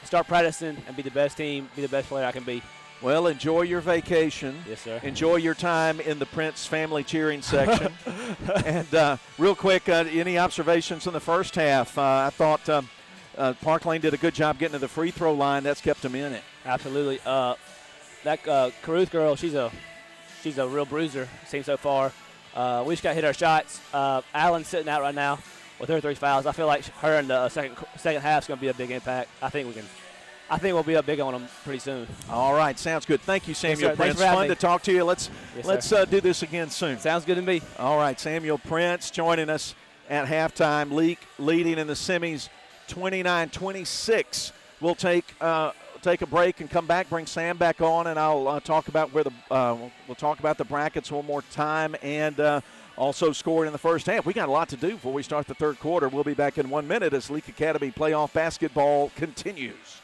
start practicing and be the best team, be the best player I can be. Well, enjoy your vacation. Yes, sir. Enjoy your time in the Prince family cheering section. And real quick, any observations in the first half? I thought Parklane did a good job getting to the free throw line. That's kept them in it. Absolutely. That Caruth girl, she's a she's a real bruiser, it seems so far. We just got to hit our shots. Allen's sitting out right now with her 3 fouls. I feel like her in the second half is going to be a big impact. I think we'll be up big on them pretty soon. All right, sounds good. Thank you, Samuel Yes, Prince. thanks for having Fun me. to talk to you. Let's do this again soon. Sounds good to me. All right, Samuel Prince joining us at halftime. Leake leading in the semis 29-26. We'll take a break and come back, bring Sam back on, and I'll talk about we'll talk about the brackets one more time and also scored in the first half. We got a lot to do before we start the third quarter. We'll be back in 1 minute as Leake Academy playoff basketball continues.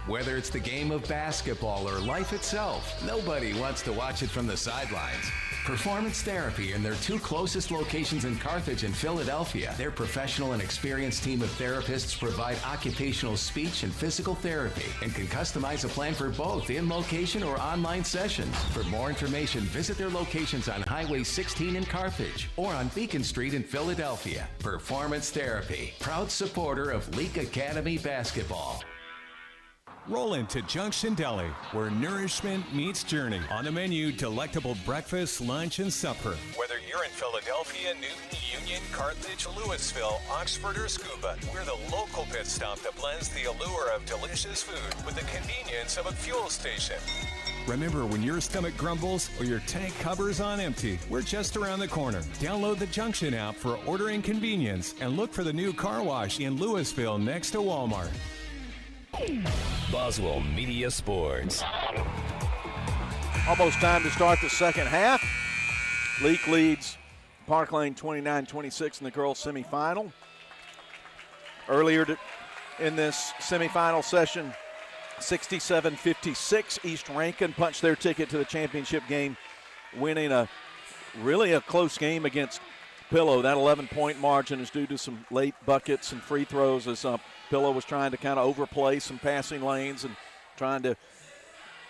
Whether it's the game of basketball or life itself, nobody wants to watch it from the sidelines. Performance Therapy and their 2 closest locations in Carthage and Philadelphia. Their professional and experienced team of therapists provide occupational speech and physical therapy and can customize a plan for both in location or online sessions. For more information, visit their locations on Highway 16 in Carthage or on Beacon Street in Philadelphia. Performance Therapy, proud supporter of Leake Academy basketball. Roll into Junction Deli, where nourishment meets journey. On the menu, delectable breakfast, lunch, and supper. Whether you're in Philadelphia, Newton, Union, Carthage, Louisville, Oxford, or Scuba, we're the local pit stop that blends the allure of delicious food with the convenience of a fuel station. Remember, when your stomach grumbles or your tank covers on empty, we're just around the corner. Download the Junction app for ordering convenience and look for the new car wash in Louisville next to Walmart. Boswell Media Sports. Almost time to start the second half. Leake leads Parklane 29-26 in the girls semifinal. Earlier in this semifinal session, 67-56, East Rankin punched their ticket to the championship game, winning a close game against Pillow. That 11-point margin is due to some late buckets and free throws as Pillow was trying to kind of overplay some passing lanes and trying to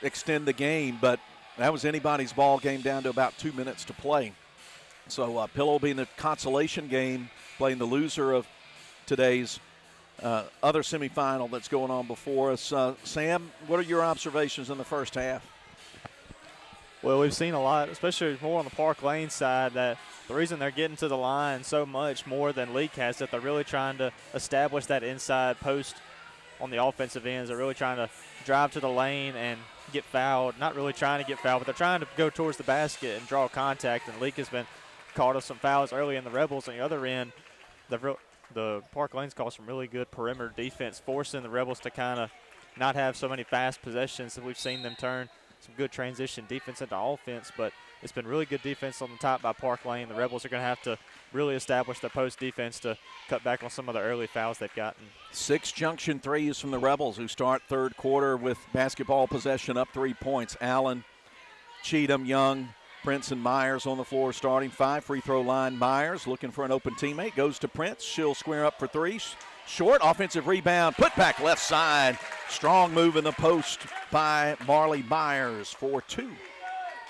extend the game, but that was anybody's ball game down to about 2 minutes to play. So Pillow being the consolation game, playing the loser of today's other semifinal that's going on before us. Sam, what are your observations in the first half? Well, we've seen a lot, especially more on the Parklane side, that the reason they're getting to the line so much more than Leake has, that they're really trying to establish that inside post on the offensive ends. They're really trying to drive to the lane and get fouled. Not really trying to get fouled, but they're trying to go towards the basket and draw contact. And Leake has been caught up some fouls early in the Rebels. On the other end, the Parklane's called some really good perimeter defense, forcing the Rebels to kind of not have so many fast possessions. So we've seen them turn some good transition defense into offense, but it's been really good defense on the top by Parklane. The Rebels are going to have to really establish their post defense to cut back on some of the early fouls they've gotten. 6 junction threes from the Rebels, who start third quarter with basketball possession up 3 points. Allen, Cheatham, Young, Prince, and Myers on the floor starting 5. Free throw line, Myers looking for an open teammate. Goes to Prince. She'll square up for 3. Short offensive rebound, put back left side. Strong move in the post by Marley Myers for 2.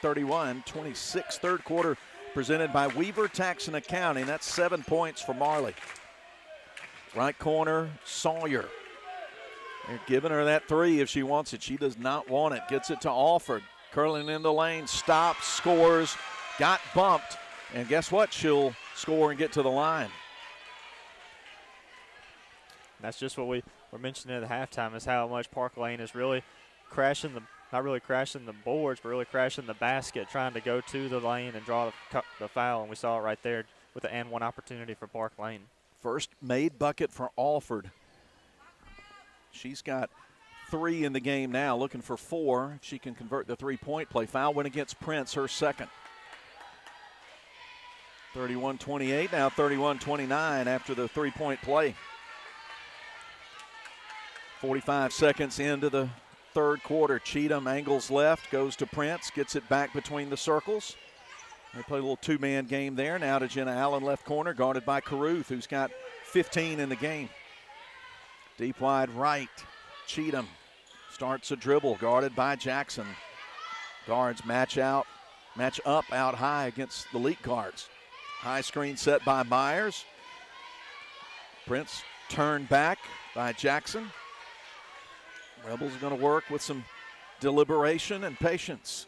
31-26. Third quarter presented by Weaver Tax and Accounting. That's 7 points for Marley. Right corner, Sawyer. They're giving her that 3 if she wants it. She does not want it. Gets it to Alford. Curling in the lane, stops, scores, got bumped. And guess what? She'll score and get to the line. That's just what we were mentioning at the halftime, is how much Parklane is really crashing not really crashing the boards, but really crashing the basket, trying to go to the lane and draw the foul. And we saw it right there with the and one opportunity for Parklane. First made bucket for Alford. She's got 3 in the game now, looking for 4. If she can convert the 3-point play. Foul went against Prince, her second. 31-28, now 31-29 after the 3-point play. 45 seconds into the third quarter. Cheatham angles left, goes to Prince, gets it back between the circles. They play a little 2-man game there. Now to Jenna Allen, left corner, guarded by Caruth, who's got 15 in the game. Deep wide right, Cheatham starts a dribble, guarded by Jackson. Guards match up out high against the Leake guards. High screen set by Myers. Prince turned back by Jackson. Rebels are going to work with some deliberation and patience.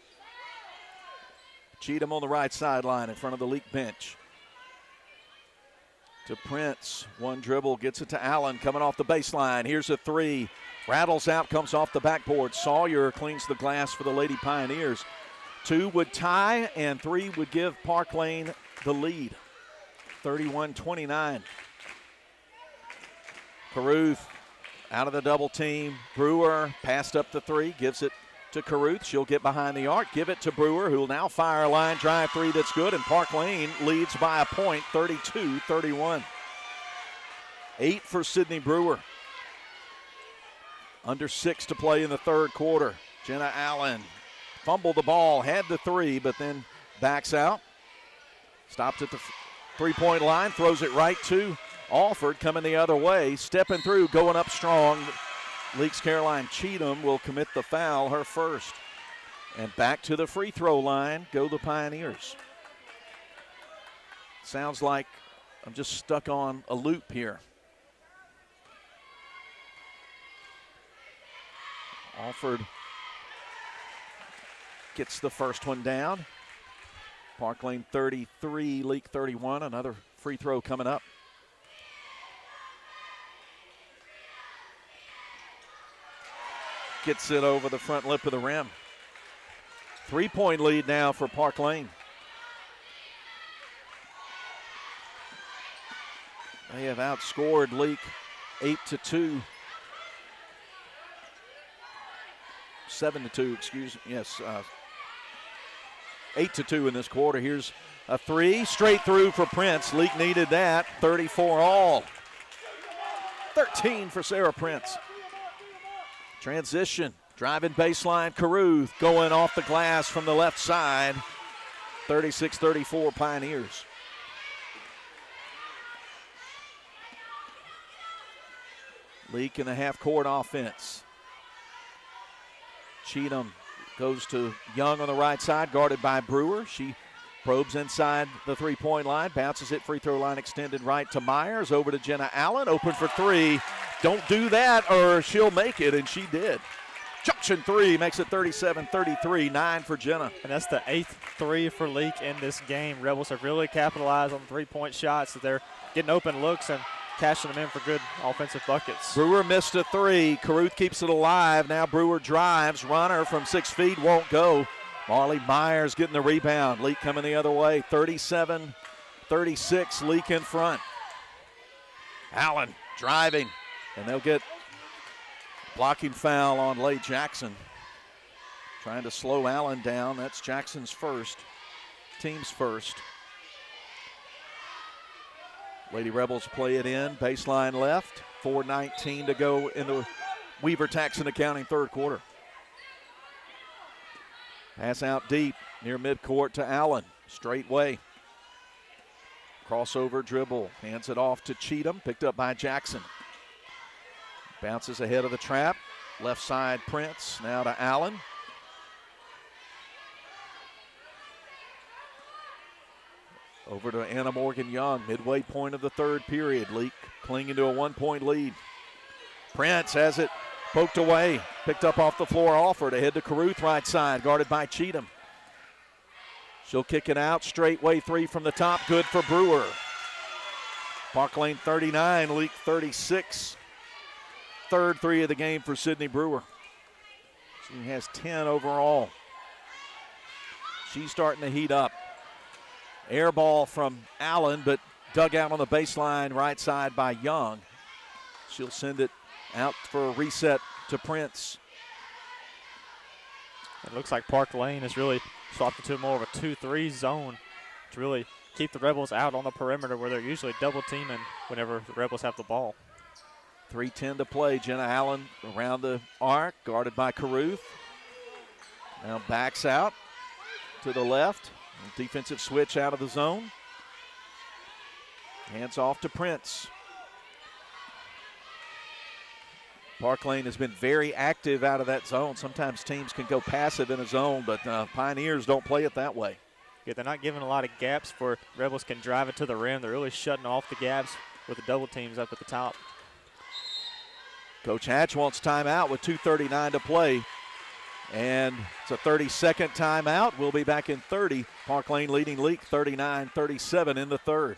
Cheatham on the right sideline in front of the Leake bench. To Prince. One dribble, gets it to Allen coming off the baseline. Here's a three. Rattles out, comes off the backboard. Sawyer cleans the glass for the Lady Pioneers. 2 would tie, and 3 would give Parklane the lead. 31-29. Caruth out of the double team. Brewer passed up the 3, gives it to Caruth. She'll get behind the arc, give it to Brewer, who will now fire a line drive 3 that's good, and Parklane leads by a point, 32-31. 8 for Sydney Brewer. Under 6 to play in the third quarter. Jenna Allen fumbled the ball, had the 3, but then backs out. Stopped at the three-point line, throws it right to Alford, coming the other way, stepping through, going up strong. Leake's Caroline Cheatham will commit the foul, her first. And back to the free throw line go the Pioneers. Sounds like I'm just stuck on a loop here. Alford gets the first one down. Parklane 33, Leake 31. Another free throw coming up. Gets it over the front lip of the rim. 3-point lead now for Parklane. They have outscored Leake 8-2. 7-2, excuse me. Yes, 8-2 in this quarter. Here's a 3, straight through for Prince. Leake needed that. 34 all. 13 for Sarah Prince. Transition, driving baseline, Caruth going off the glass from the left side. 36-34 Pioneers. Leake in the half-court offense. Cheatham goes to Young on the right side, guarded by Brewer. She probes inside the three-point line, bounces it, free throw line extended right to Myers, over to Jenna Allen, open for 3. Don't do that or she'll make it, and she did. Junction 3 makes it 37-33, 9 for Jenna. And that's the 8th 3 for Leake in this game. Rebels have really capitalized on three-point shots. That they're getting open looks and cashing them in for good offensive buckets. Brewer missed a 3. Caruth keeps it alive. Now Brewer drives. Runner from 6 feet won't go. Marley Myers getting the rebound. Leake coming the other way. 37-36, Leake in front. Allen driving, and they'll get blocking foul on Leigh Jackson. Trying to slow Allen down. That's Jackson's first, team's first. Lady Rebels play it in, baseline left. 4:19 to go in the Weaver-Taxon Accounting third quarter. Pass out deep near midcourt to Allen. Straight way. Crossover dribble. Hands it off to Cheatham. Picked up by Jackson. Bounces ahead of the trap. Left side Prince. Now to Allen. Over to Anna Morgan Young. Midway point of the third period. Leake clinging to a 1-point lead. Prince has it poked away. Picked up off the floor. Alford ahead to Caruth right side. Guarded by Cheatham. She'll kick it out. Straight way 3 from the top. Good for Brewer. Parklane 39, Leake 36. Third 3 of the game for Sydney Brewer. She has 10 overall. She's starting to heat up. Air ball from Allen, but dug out on the baseline right side by Young. She'll send it out for a reset to Prince. It looks like Parklane has really swapped into more of a 2-3 zone to really keep the Rebels out on the perimeter where they're usually double teaming whenever the Rebels have the ball. 3:10 to play. Jenna Allen around the arc, guarded by Caruth. Now backs out to the left. Defensive switch out of the zone. Hands off to Prince. Parklane has been very active out of that zone. Sometimes teams can go passive in a zone, but Pioneers don't play it that way. Yeah, they're not giving a lot of gaps where Rebels can drive it to the rim. They're really shutting off the gaps with the double teams up at the top. Coach Hatch wants timeout with 2:39 to play. And it's a 30-second timeout. We'll be back in 30. Parklane leading Leake 39-37 in the third.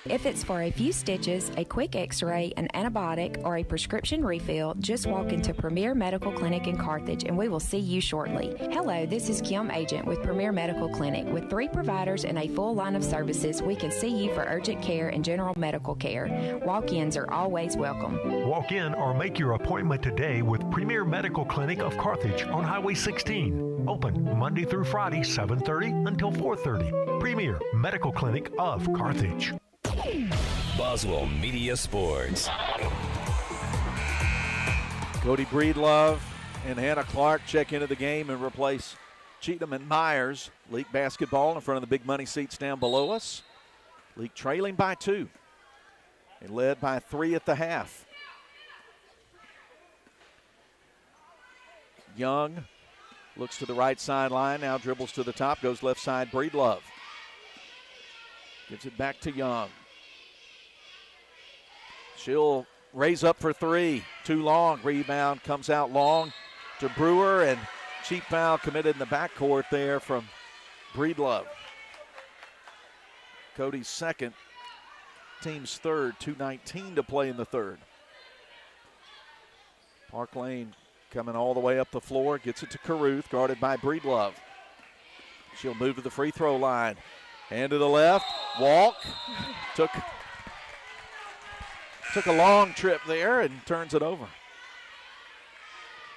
If it's for a few stitches, a quick x-ray, an antibiotic, or a prescription refill, just walk into Premier Medical Clinic in Carthage and we will see you shortly. Hello, this is Kim Agent with Premier Medical Clinic. With 3 providers and a full line of services, we can see you for urgent care and general medical care. Walk-ins are always welcome. Walk in or make your appointment today with Premier Medical Clinic of Carthage on Highway 16. Open Monday through Friday, 7:30 until 4:30. Premier Medical Clinic of Carthage. Boswell Media Sports. Cody Breedlove and Hannah Clark check into the game and replace Cheatham and Myers. Leake basketball in front of the big money seats down below us. Leake trailing by 2 and led by 3 at the half. Young looks to the right sideline, now dribbles to the top, goes left side, Breedlove. Gives it back to Young. She'll raise up for 3. Too long. Rebound comes out long to Brewer, and cheap foul committed in the backcourt there from Breedlove. Cody's second, team's third, 2:19 to play in the third. Parklane coming all the way up the floor, gets it to Caruth, guarded by Breedlove. She'll move to the free throw line. Hand to the left, walk, took a long trip there and turns it over.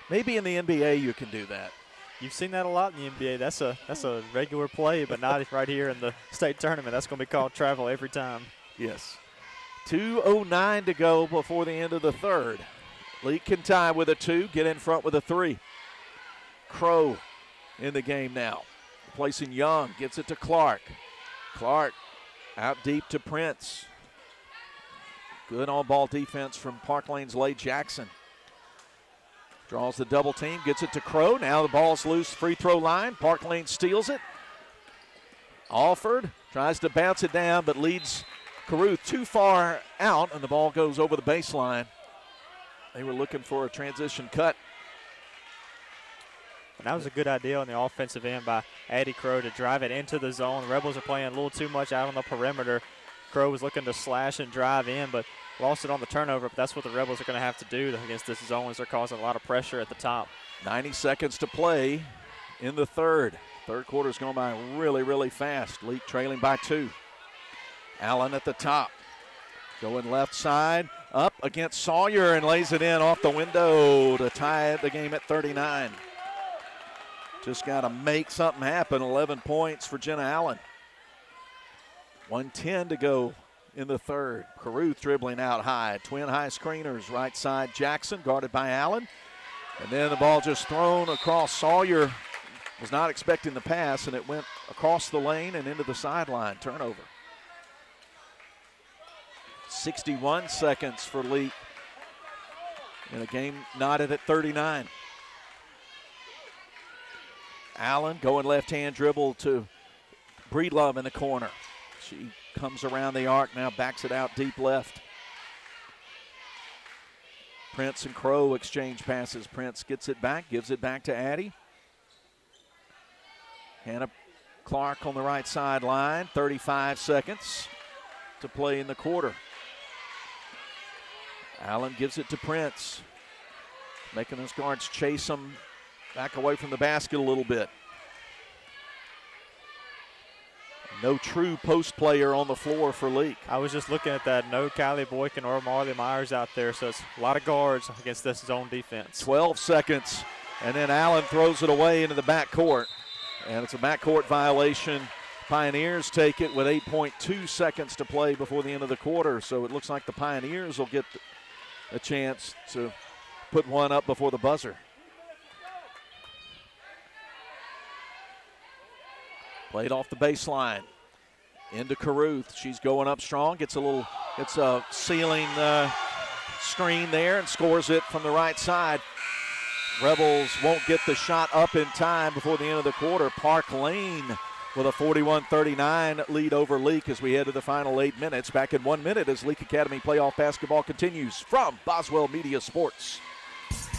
Maybe in the NBA you can do that. You've seen that a lot in the NBA. That's a regular play, but not right here in the state tournament. That's going to be called travel every time. Yes. 2:09 to go before the end of the third. Leake can tie with a 2, get in front with a 3. Crow in the game now. Replacing Young, gets it to Clark. Clark out deep to Prince. Good on-ball defense from Parklane's Leigh Jackson. Draws the double team, gets it to Crow. Now the ball's loose, free throw line. Parklane steals it. Alford tries to bounce it down, but leads Caruth too far out, and the ball goes over the baseline. They were looking for a transition cut. And that was a good idea on the offensive end by Addie Crow to drive it into the zone. The Rebels are playing a little too much out on the perimeter. Crow was looking to slash and drive in, but lost it on the turnover. But that's what the Rebels are going to have to do against this zone, as they're causing a lot of pressure at the top. 90 seconds to play in the third. Third quarter's going by really, really fast. Leake trailing by 2. Allen at the top. Going left side, up against Sawyer, and lays it in off the window to tie the game at 39. Just got to make something happen. 11 points for Jenna Allen. 1:10 to go in the third. Caruth dribbling out high. Twin high screeners, right side Jackson, guarded by Allen. And then the ball just thrown across. Sawyer was not expecting the pass, and it went across the lane and into the sideline. Turnover. 61 seconds for Leake in a game knotted at 39. Allen going left-hand dribble to Breedlove in the corner. She comes around the arc now, backs it out deep left. Prince and Crow exchange passes. Prince gets it back, gives it back to Addie. Hannah Clark on the right sideline. 35 seconds to play in the quarter. Allen gives it to Prince, making those guards chase him back away from the basket a little bit. No true post player on the floor for Leake. I was just looking at that. No Kylie Boykin or Marley Myers out there, so it's a lot of guards against this zone defense. 12 seconds, and then Allen throws it away into the backcourt, and it's a backcourt violation. Pioneers take it with 8.2 seconds to play before the end of the quarter, so it looks like the Pioneers will get a chance to put one up before the buzzer. Played off the baseline into Caruth. She's going up strong. Gets a ceiling screen there and scores it from the right side. Rebels won't get the shot up in time before the end of the quarter. Parklane with a 41-39 lead over Leake as we head to the final 8 minutes. Back in 1 minute as Leake Academy playoff basketball continues from Boswell Media Sports.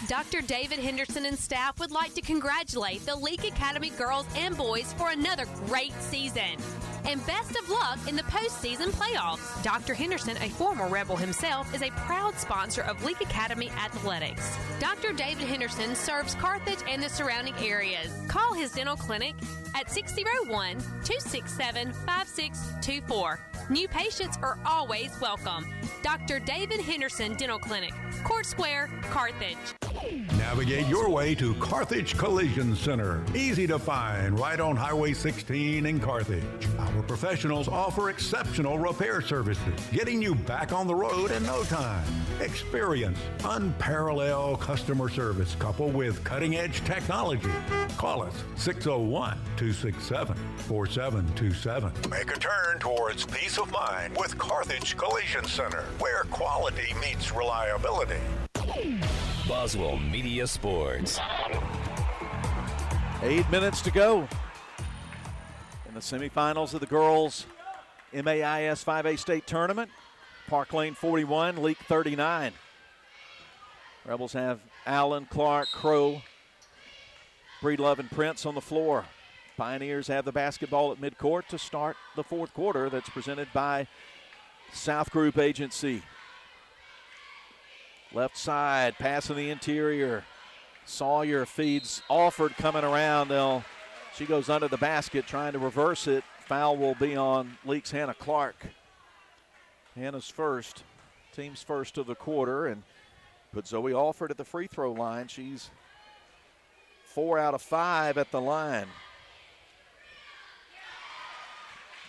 Dr. David Henderson and staff would like to congratulate the Leake Academy girls and boys for another great season. And best of luck in the postseason playoffs. Dr. Henderson, a former Rebel himself, is a proud sponsor of Leake Academy Athletics. Dr. David Henderson serves Carthage and the surrounding areas. Call his dental clinic at 601-267-5624. New patients are always welcome. Dr. David Henderson Dental Clinic, Court Square, Carthage. Navigate your way to Carthage Collision Center. Easy to find, right on Highway 16 in Carthage. Our professionals offer exceptional repair services, getting you back on the road in no time. Experience unparalleled customer service coupled with cutting-edge technology. Call us 601-267-4727. Make a turn towards peace of mind with Carthage Collision Center, where quality meets reliability. Boswell Media Sports. 8 minutes to go in the semifinals of the girls' MAIS 5A state tournament. Parklane 41, Leake 39. Rebels have Allen, Clark, Crow, Breedlove, and Prince on the floor. Pioneers have the basketball at midcourt to start the fourth quarter. That's presented by South Group Agency. Left side, pass in the interior. Sawyer feeds Alford coming around. She goes under the basket trying to reverse it. Foul will be on Leake's Hannah Clark. Hannah's first, team's first of the quarter, and put Zoe Alford at the free throw line. She's 4 out of 5 at the line.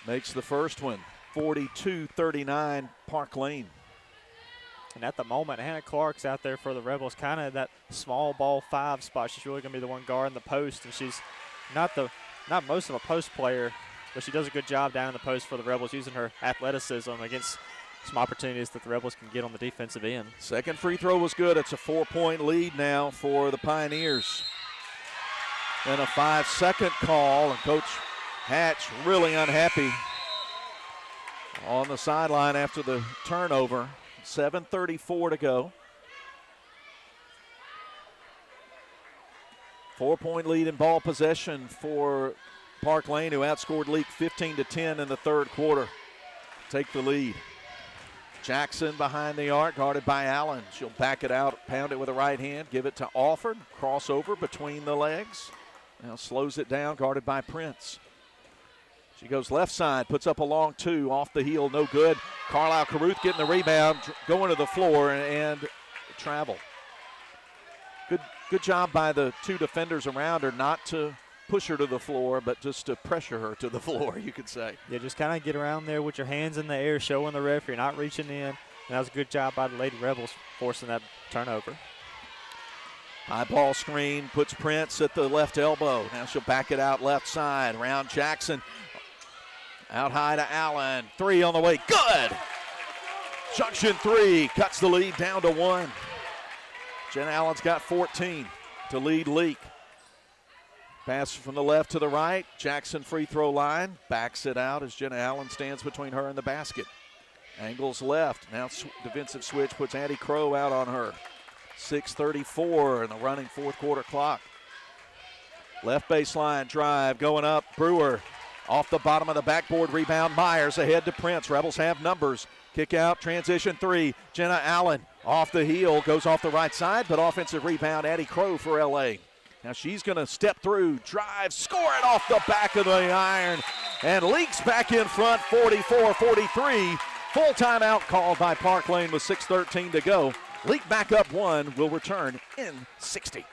Makes the first one, 42-39 Parklane. And at the moment, Hannah Clark's out there for the Rebels, kind of that small ball 5 spot. She's really going to be the one guarding the post, and she's not most of a post player, but she does a good job down in the post for the Rebels, using her athleticism against some opportunities that the Rebels can get on the defensive end. Second free throw was good. It's a 4-point lead now for the Pioneers. Then a 5-second call, and Coach Hatch really unhappy on the sideline after the turnover. 7:34 to go. 4-point lead in ball possession for Parklane, who outscored Leake 15-10 in the third quarter. Take the lead. Jackson behind the arc, guarded by Allen. She'll back it out, pound it with a right hand, give it to Alford. Crossover between the legs. Now slows it down, guarded by Prince. She goes left side, puts up a long 2, off the heel, no good. Carlisle Caruth getting the rebound, going to the floor and travel. Good job by the two defenders around her, not to push her to the floor, but just to pressure her to the floor, you could say. Yeah, just kind of get around there with your hands in the air, showing the ref you're not reaching in. And that was a good job by the Lady Rebels forcing that turnover. High ball screen, puts Prince at the left elbow. Now she'll back it out left side, around Jackson. Out high to Allen. 3 on the way. Good! Junction 3 cuts the lead down to 1. Jenna Allen's got 14 to lead Leake. Pass from the left to the right. Jackson free throw line. Backs it out as Jenna Allen stands between her and the basket. Angles left. Now defensive switch puts Addie Crow out on her. 6:34 in the running fourth quarter clock. Left baseline drive going up. Brewer. Off the bottom of the backboard, rebound. Myers ahead to Prince. Rebels have numbers. Kick out, transition 3. Jenna Allen off the heel, goes off the right side, but offensive rebound, Addie Crow for LA. Now she's going to step through, drive, score it off the back of the iron. And Leake's back in front, 44-43. Full timeout called by Parklane with 6:13 to go. Leake back up 1, will return in 60.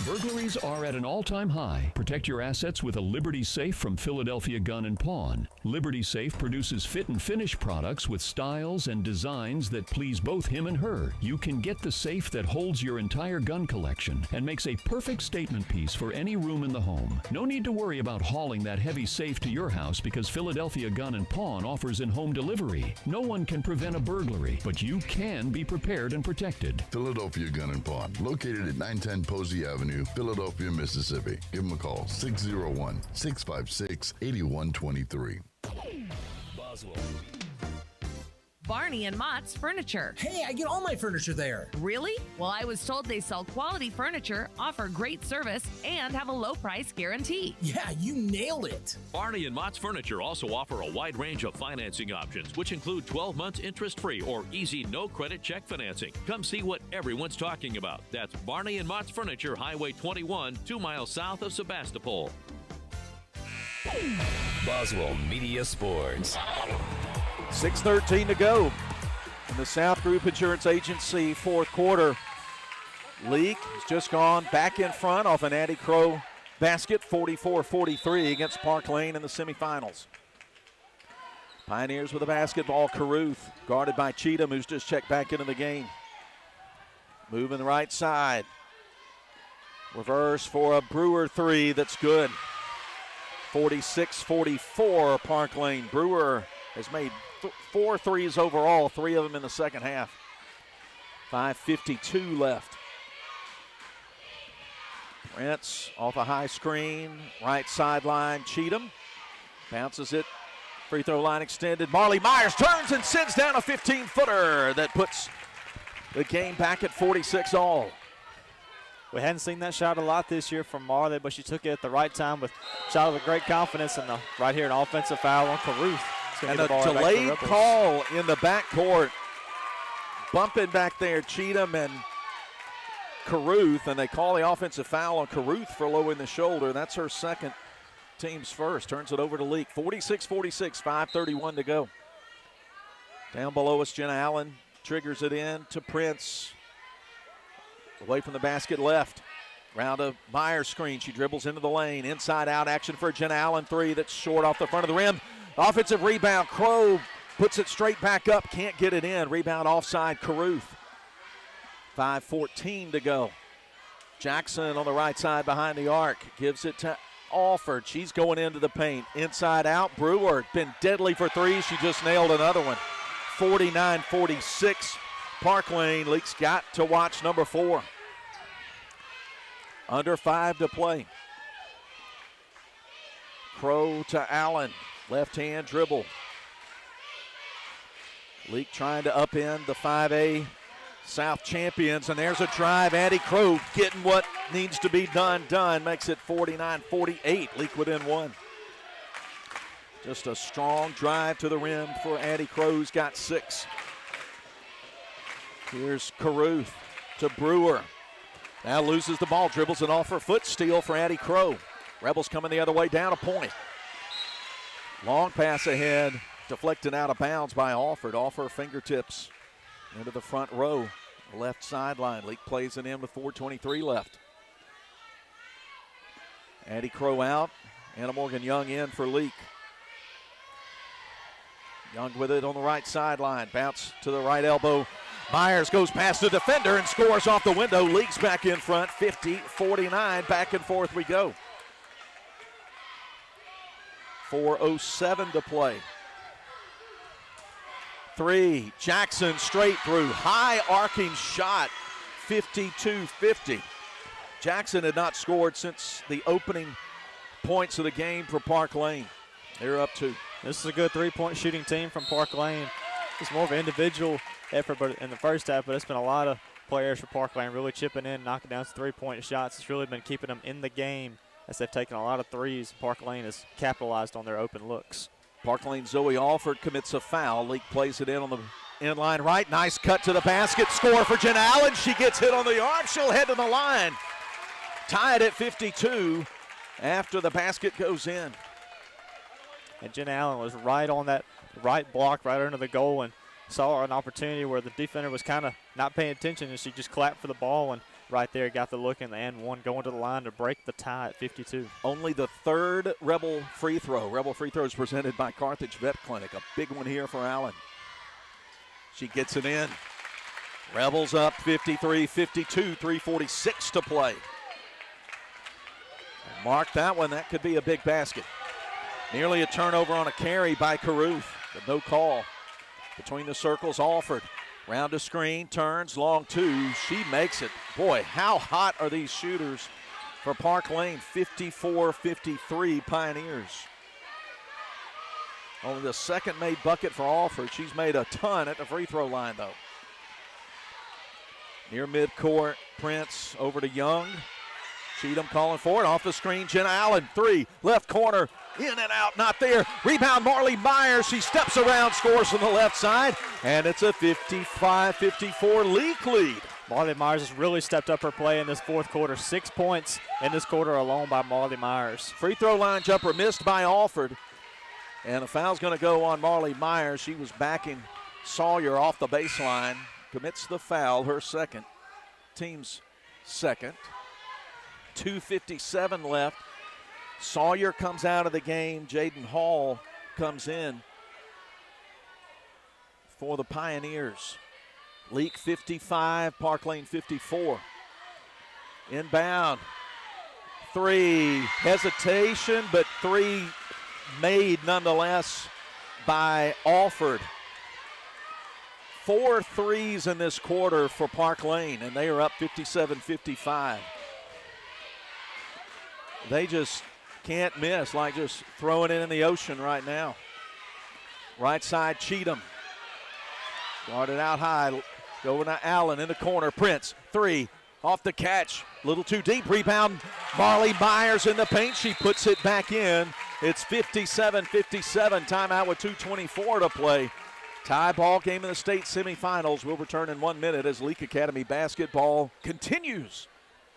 Burglaries are at an all-time high. Protect your assets with a Liberty Safe from Philadelphia Gun & Pawn. Liberty Safe produces fit and finish products with styles and designs that please both him and her. You can get the safe that holds your entire gun collection and makes a perfect statement piece for any room in the home. No need to worry about hauling that heavy safe to your house because Philadelphia Gun & Pawn offers in-home delivery. No one can prevent a burglary, but you can be prepared and protected. Philadelphia Gun & Pawn, located at 910 Posey Avenue, Philadelphia, Mississippi. Give them a call, 601-656-8123. Boswell. Barney and Mott's Furniture. Hey, I get all my furniture there. Really? Well, I was told they sell quality furniture, offer great service, and have a low price guarantee. Yeah, you nailed it. Barney and Mott's Furniture also offer a wide range of financing options, which include 12 months interest-free or easy no-credit check financing. Come see what everyone's talking about. That's Barney and Mott's Furniture, Highway 21, 2 miles south of Sebastopol. Boswell Media Sports. 6:13 to go in the South Group Insurance Agency fourth quarter. Leake has just gone back in front off an Addie Crow basket, 44-43 against Parklane in the semifinals. Pioneers with a basketball. Caruth guarded by Cheatham, who's just checked back into the game. Moving the right side. Reverse for a Brewer three that's good. 46-44 Parklane. Brewer has made 4 threes overall, 3 of them in the second half. 5:52 left. Prince off a high screen, right sideline. Cheatham bounces it. Free throw line extended. Marley Myers turns and sends down a 15-footer that puts the game back at 46 all. We hadn't seen that shot a lot this year from Marley, but she took it at the right time with shot with great confidence. And right here, an offensive foul on Caruth. And a delayed call in the backcourt. Bumping back there, Cheatham and Caruth, and they call the offensive foul on Caruth for lowering the shoulder. That's her second, team's first. Turns it over to Leake. 46-46, 5:31 to go. Down below us, Jenna Allen triggers it in to Prince. Away from the basket left. Round a Myers screen. She dribbles into the lane. Inside out action for Jenna Allen three that's short off the front of the rim. Offensive rebound. Crow puts it straight back up. Can't get it in. Rebound offside Caruth. 5:14 to go. Jackson on the right side behind the arc. Gives it to Alford. She's going into the paint. Inside out. Brewer been deadly for threes. She just nailed another one. 49-46. Parklane. Leake's got to watch number 4. Under 5 to play. Crow to Allen. Left hand dribble. Leake trying to upend the 5A South champions, and there's a drive. Addie Crow getting what needs to be done. Makes it 49-48. Leake within 1. Just a strong drive to the rim for Addie Crow's got 6. Here's Caruth to Brewer. Now loses the ball, dribbles it off her foot. Steal for Addie Crow. Rebels coming the other way, down a point. Long pass ahead, deflected out of bounds by Alford. Off her fingertips into the front row, left sideline. Leake plays it in with 4:23 left. Addie Crow out. Anna Morgan Young in for Leake. Young with it on the right sideline. Bounce to the right elbow. Myers goes past the defender and scores off the window. Leake's back in front, 50-49. Back and forth we go. 4:07 to play. 3, Jackson straight through. High arcing shot, 52-50. Jackson had not scored since the opening points of the game for Parklane. They're up 2. This is a good three-point shooting team from Parklane. It's more of an individual effort but in the first half, but it's been a lot of players for Parklane really chipping in, knocking down some three-point shots. It's really been keeping them in the game as they've taken a lot of threes. Parklane has capitalized on their open looks. Parklane Zoe Alford commits a foul. Leake plays it in on the inline right. Nice cut to the basket. Score for Jenna Allen. She gets hit on the arm. She'll head to the line. Tied at 52 after the basket goes in. And Jenna Allen was right on that right block right under the goal and saw an opportunity where the defender was kind of not paying attention, and she just clapped for the ball and right there got the look in the and one, going to the line to break the tie at 52. Only the third Rebel free throw. Rebel free throws presented by Carthage Vet Clinic. A big one here for Allen. She gets it in. Rebels up 53-52, 3:46 to play. Mark that one. That could be a big basket. Nearly a turnover on a carry by Caruth, but no call. Between the circles, Alford. Round a screen, turns, long 2. She makes it. Boy, how hot are these shooters for Parklane? 54-53 Pioneers. Only the second made bucket for Alford. She's made a ton at the free throw line, though. Near midcourt, Prince over to Young. Cheatham calling for it. Off the screen, Jenna Allen, 3, left corner, in and out, not there. Rebound, Marley Myers. She steps around, scores from the left side, and it's a 55-54 Leake lead. Marley Myers has really stepped up her play in this fourth quarter. 6 points in this quarter alone by Marley Myers. Free throw line jumper missed by Alford. And a foul's going to go on Marley Myers. She was backing Sawyer off the baseline. Commits the foul, her second. Team's second. 2:57 left. Sawyer comes out of the game. Jaden Hall comes in for the Pioneers. Leake 55, Parklane 54. Inbound. 3, hesitation, but 3 made nonetheless by Alford. 4 threes in this quarter for Parklane, and they are up 57-55. They just can't miss, like just throwing it in the ocean right now. Right side, Cheatham. Guarded out high. Going to Allen in the corner. Prince, 3, off the catch. Little too deep. Rebound. Marley Myers in the paint. She puts it back in. It's 57-57. Timeout with 2:24 to play. Tie ball game in the state semifinals. We'll return in 1 minute as Leake Academy basketball continues.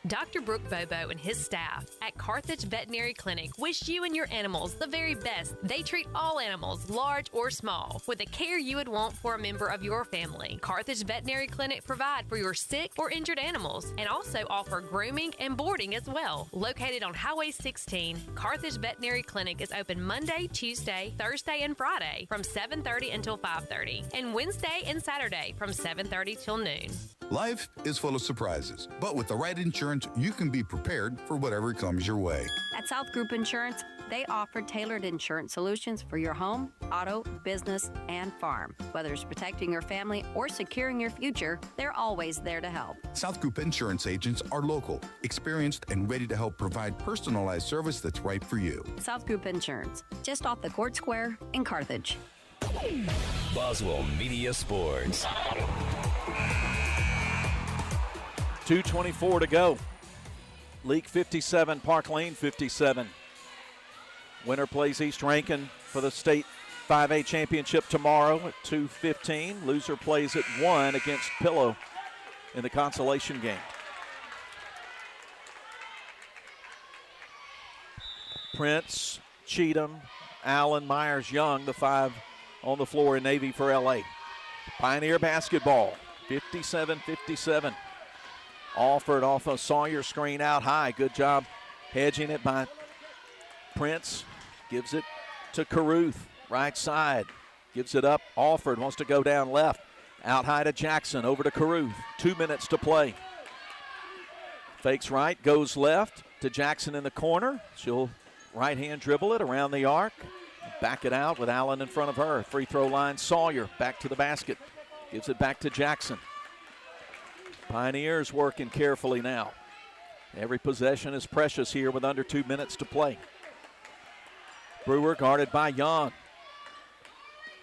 Dr. Brooke Bobo and his staff at Carthage Veterinary Clinic wish you and your animals the very best. They treat all animals, large or small, with the care you would want for a member of your family. Carthage Veterinary Clinic provide for your sick or injured animals and also offer grooming and boarding as well. Located on Highway 16, Carthage Veterinary Clinic is open Monday, Tuesday, Thursday, and Friday from 7:30 until 5:30, and Wednesday and Saturday from 7:30 till noon. Life is full of surprises, but with the right insurance, you can be prepared for whatever comes your way. At South Group Insurance, they offer tailored insurance solutions for your home, auto, business, and farm. Whether it's protecting your family or securing your future, they're always there to help. South Group Insurance agents are local, experienced, and ready to help provide personalized service that's right for you. South Group Insurance, just off the Court Square in Carthage. Boswell Media Sports. 2:24 to go. Leake 57, Parklane 57. Winner plays East Rankin for the state 5A championship tomorrow at 2:15. Loser plays at 1 against Pillow in the consolation game. Prince, Cheatham, Allen, Myers, Young, the 5 on the floor in Navy for LA. Pioneer basketball, 57-57. Alford off a Sawyer screen out high. Good job hedging it by Prince. Gives it to Caruth, right side. Gives it up. Alford wants to go down left. Out high to Jackson, over to Caruth. 2 minutes to play. Fakes right, goes left to Jackson in the corner. She'll right hand dribble it around the arc. Back it out with Allen in front of her. Free throw line, Sawyer back to the basket. Gives it back to Jackson. Pioneers working carefully now. Every possession is precious here with under 2 minutes to play. Brewer guarded by Young.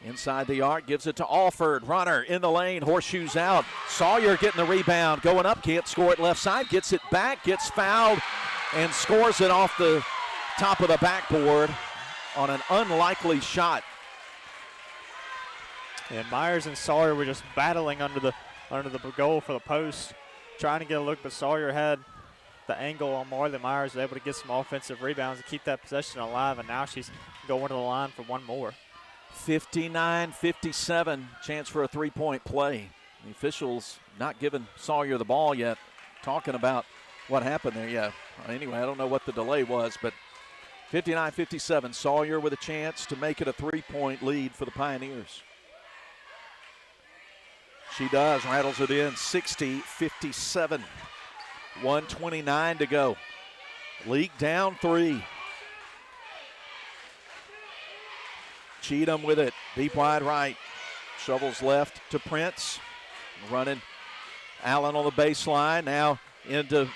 Inside the arc, gives it to Alford. Runner in the lane, horseshoes out. Sawyer getting the rebound, going up, can't score it left side, gets it back, gets fouled, and scores it off the top of the backboard on an unlikely shot. And Myers and Sawyer were just battling under the goal for the post, trying to get a look, but Sawyer had the angle on Marley Myers, was able to get some offensive rebounds to keep that possession alive, and now she's going to the line for one more. 59-57, chance for a three-point play. The officials not giving Sawyer the ball yet, talking about what happened there. Yeah, anyway, I don't know what the delay was, but 59-57, Sawyer with a chance to make it a three-point lead for the Pioneers. She does, rattles it in, 60-57. 1:29 to go. Leake down 3. Cheatham with it, deep wide right. Shovels left to Prince. Running Allen on the baseline. Now into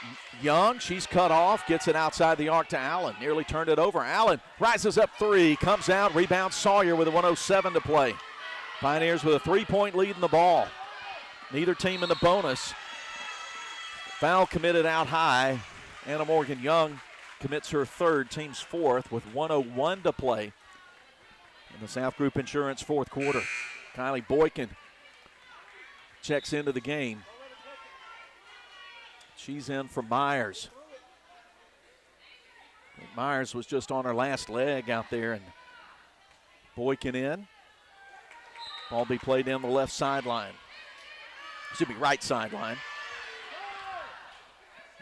Young. She's cut off, gets it outside the arc to Allen. Nearly turned it over. Allen rises up three, comes out, rebounds Sawyer with a 1:07 to play. Pioneers with a 3-point lead in the ball. Neither team in the bonus. Foul committed out high. Anna Morgan Young commits her third, team's fourth, with 1:01 to play in the South Group Insurance fourth quarter. Kylie Boykin checks into the game. She's in for Myers. Myers was just on her last leg out there, and Boykin in. Ball be played down the left sideline. Should be right sideline.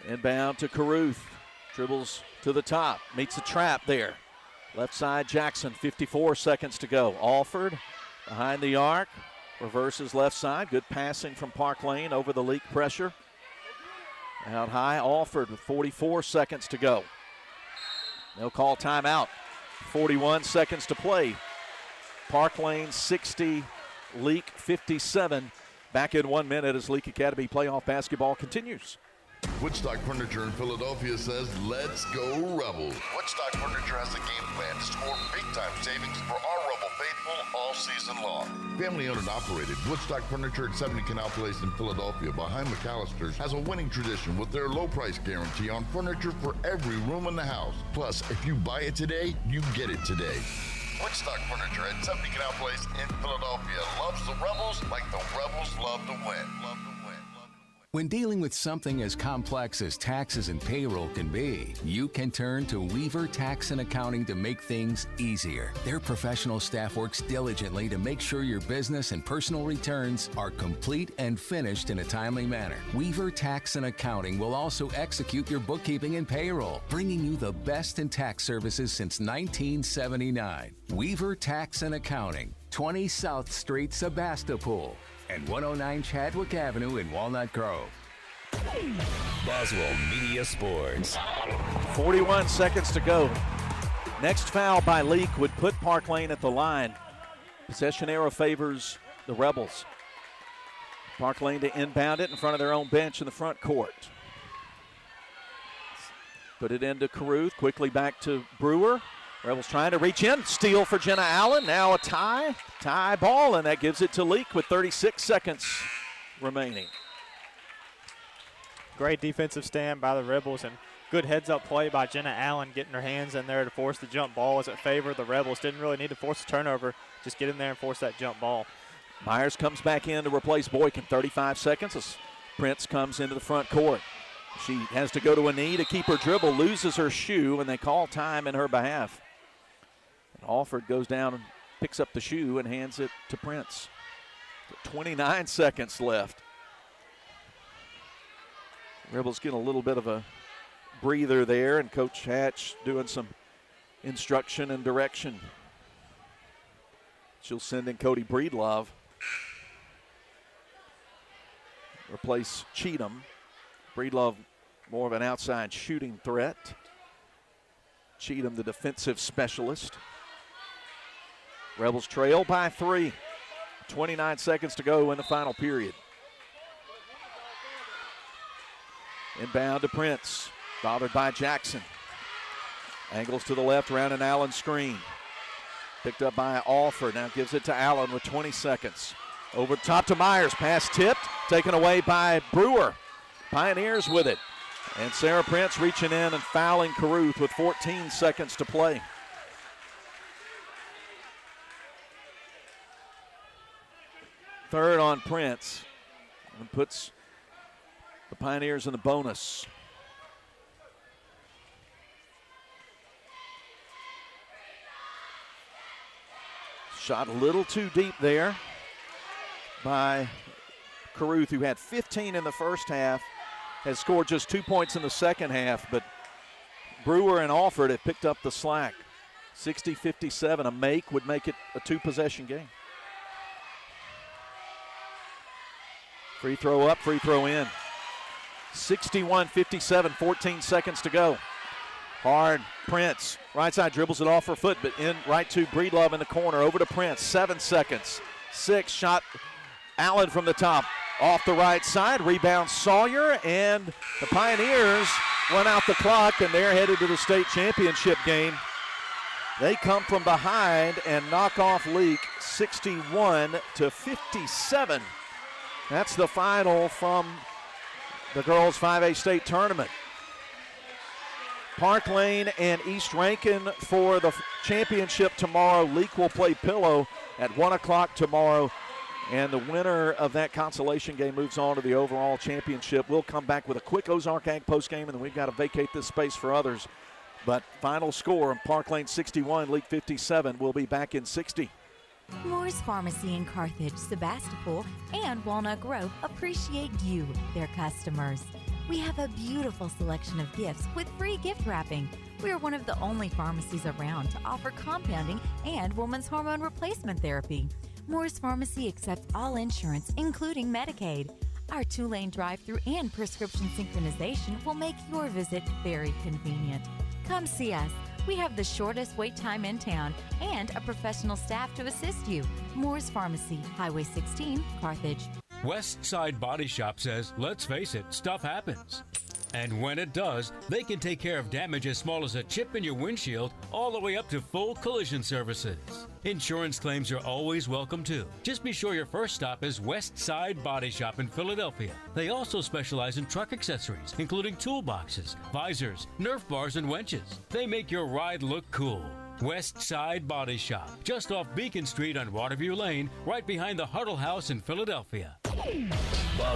Inbound to Caruth. Dribbles to the top. Meets a trap there. Left side Jackson, 54 seconds to go. Alford behind the arc. Reverses left side. Good passing from Parklane over the Leake pressure. Out high, Alford with 44 seconds to go. They'll call timeout. 41 seconds to play. Parklane 60, Leake 57. Back in 1 minute as Leake Academy playoff basketball continues. Woodstock Furniture in Philadelphia says, let's go Rebels. Woodstock Furniture has a game plan to score big-time savings for our Rebel faithful all season long. Family-owned and operated, Woodstock Furniture at 70 Canal Place in Philadelphia behind McAllister's has a winning tradition with their low-price guarantee on furniture for every room in the house. Plus, if you buy it today, you get it today. Woodstock Furniture at 70 Canal Place in Philadelphia loves the Rebels like the Rebels love to win. When dealing with something as complex as taxes and payroll can be, you can turn to Weaver Tax and Accounting to make things easier. Their professional staff works diligently to make sure your business and personal returns are complete and finished in a timely manner. Weaver Tax and Accounting will also execute your bookkeeping and payroll, bringing you the best in tax services since 1979. Weaver Tax and Accounting, 20 South Street, Sebastopol, and 109 Chadwick Avenue in Walnut Grove. Boswell Media Sports. 41 seconds to go. Next foul by Leake would put Parklane at the line. Possession arrow favors the Rebels. Parklane to inbound it in front of their own bench in the front court. Put it into Caruth, quickly back to Brewer. Rebels trying to reach in, steal for Jenna Allen. Now a tie ball, and that gives it to Leake with 36 seconds remaining. Great defensive stand by the Rebels and good heads-up play by Jenna Allen, getting her hands in there to force the jump ball as it favored the Rebels. Didn't really need to force a turnover, just get in there and force that jump ball. Myers comes back in to replace Boykin. 35 seconds as Prince comes into the front court. She has to go to a knee to keep her dribble, loses her shoe, and they call time in her behalf. And Alford goes down and picks up the shoe and hands it to Prince. 29 seconds left. Rebels getting a little bit of a breather there, and Coach Hatch doing some instruction and direction. She'll send in Cody Breedlove. Replace Cheatham. Breedlove more of an outside shooting threat. Cheatham the defensive specialist. Rebels trail by 3. 29 seconds to go in the final period. Inbound to Prince, bothered by Jackson. Angles to the left around an Allen screen. Picked up by Alford, now gives it to Allen with 20 seconds. Over the top to Myers, pass tipped, taken away by Brewer. Pioneers with it. And Sarah Prince reaching in and fouling Caruth with 14 seconds to play. Third on Prince, and puts the Pioneers in the bonus. Shot a little too deep there by Caruth, who had 15 in the first half, has scored just 2 points in the second half, but Brewer and Alford have picked up the slack. 60-57, a make would make it a two-possession game. Free throw up, free throw in. 61-57, 14 seconds to go. Hard, Prince, right side dribbles it off her foot, but in right to Breedlove in the corner, over to Prince, 7 seconds. 6, shot, Allen from the top, off the right side. Rebound Sawyer, and the Pioneers run out the clock, and they're headed to the state championship game. They come from behind and knock off Leake 61-57. That's the final from the girls 5A state tournament. Parklane and East Rankin for the championship tomorrow. Leake will play Pillow at 1 o'clock tomorrow. And the winner of that consolation game moves on to the overall championship. We'll come back with a quick Ozark Ag postgame, and then we've got to vacate this space for others. But final score, Parklane 61, Leake 57. We'll be back in 60. Moore's Pharmacy in Carthage, Sebastopol, and Walnut Grove appreciate you, their customers. We have a beautiful selection of gifts with free gift wrapping. We are one of the only pharmacies around to offer compounding and women's hormone replacement therapy. Moore's Pharmacy accepts all insurance, including Medicaid. Our 2-lane drive-through and prescription synchronization will make your visit very convenient. Come see us. We have the shortest wait time in town and a professional staff to assist you. Moore's Pharmacy, Highway 16, Carthage. West Side Body Shop says, let's face it, stuff happens. And when it does, they can take care of damage as small as a chip in your windshield all the way up to full collision services. Insurance claims are always welcome too. Just be sure your first stop is West Side Body Shop in Philadelphia. They also specialize in truck accessories, including toolboxes, visors, Nerf bars, and winches. They make your ride look cool. West Side Body Shop, just off Beacon Street on Waterview Lane, right behind the Huddle House in Philadelphia.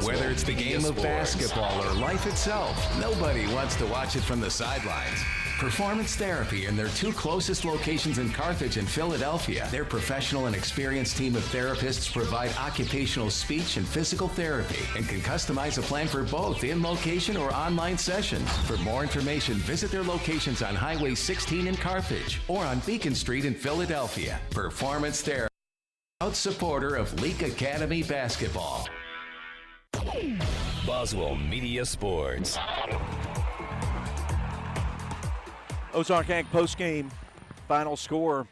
Whether it's the game of basketball or life itself, nobody wants to watch it from the sidelines. Performance Therapy in their 2 closest locations in Carthage and Philadelphia. Their professional and experienced team of therapists provide occupational speech and physical therapy and can customize a plan for both in location or online sessions. For more information, visit their locations on Highway 16 in Carthage or on Beacon Street in Philadelphia. Performance Therapy, proud supporter of Leake Academy basketball. Boswell Media Sports. Ozark Ag postgame final score,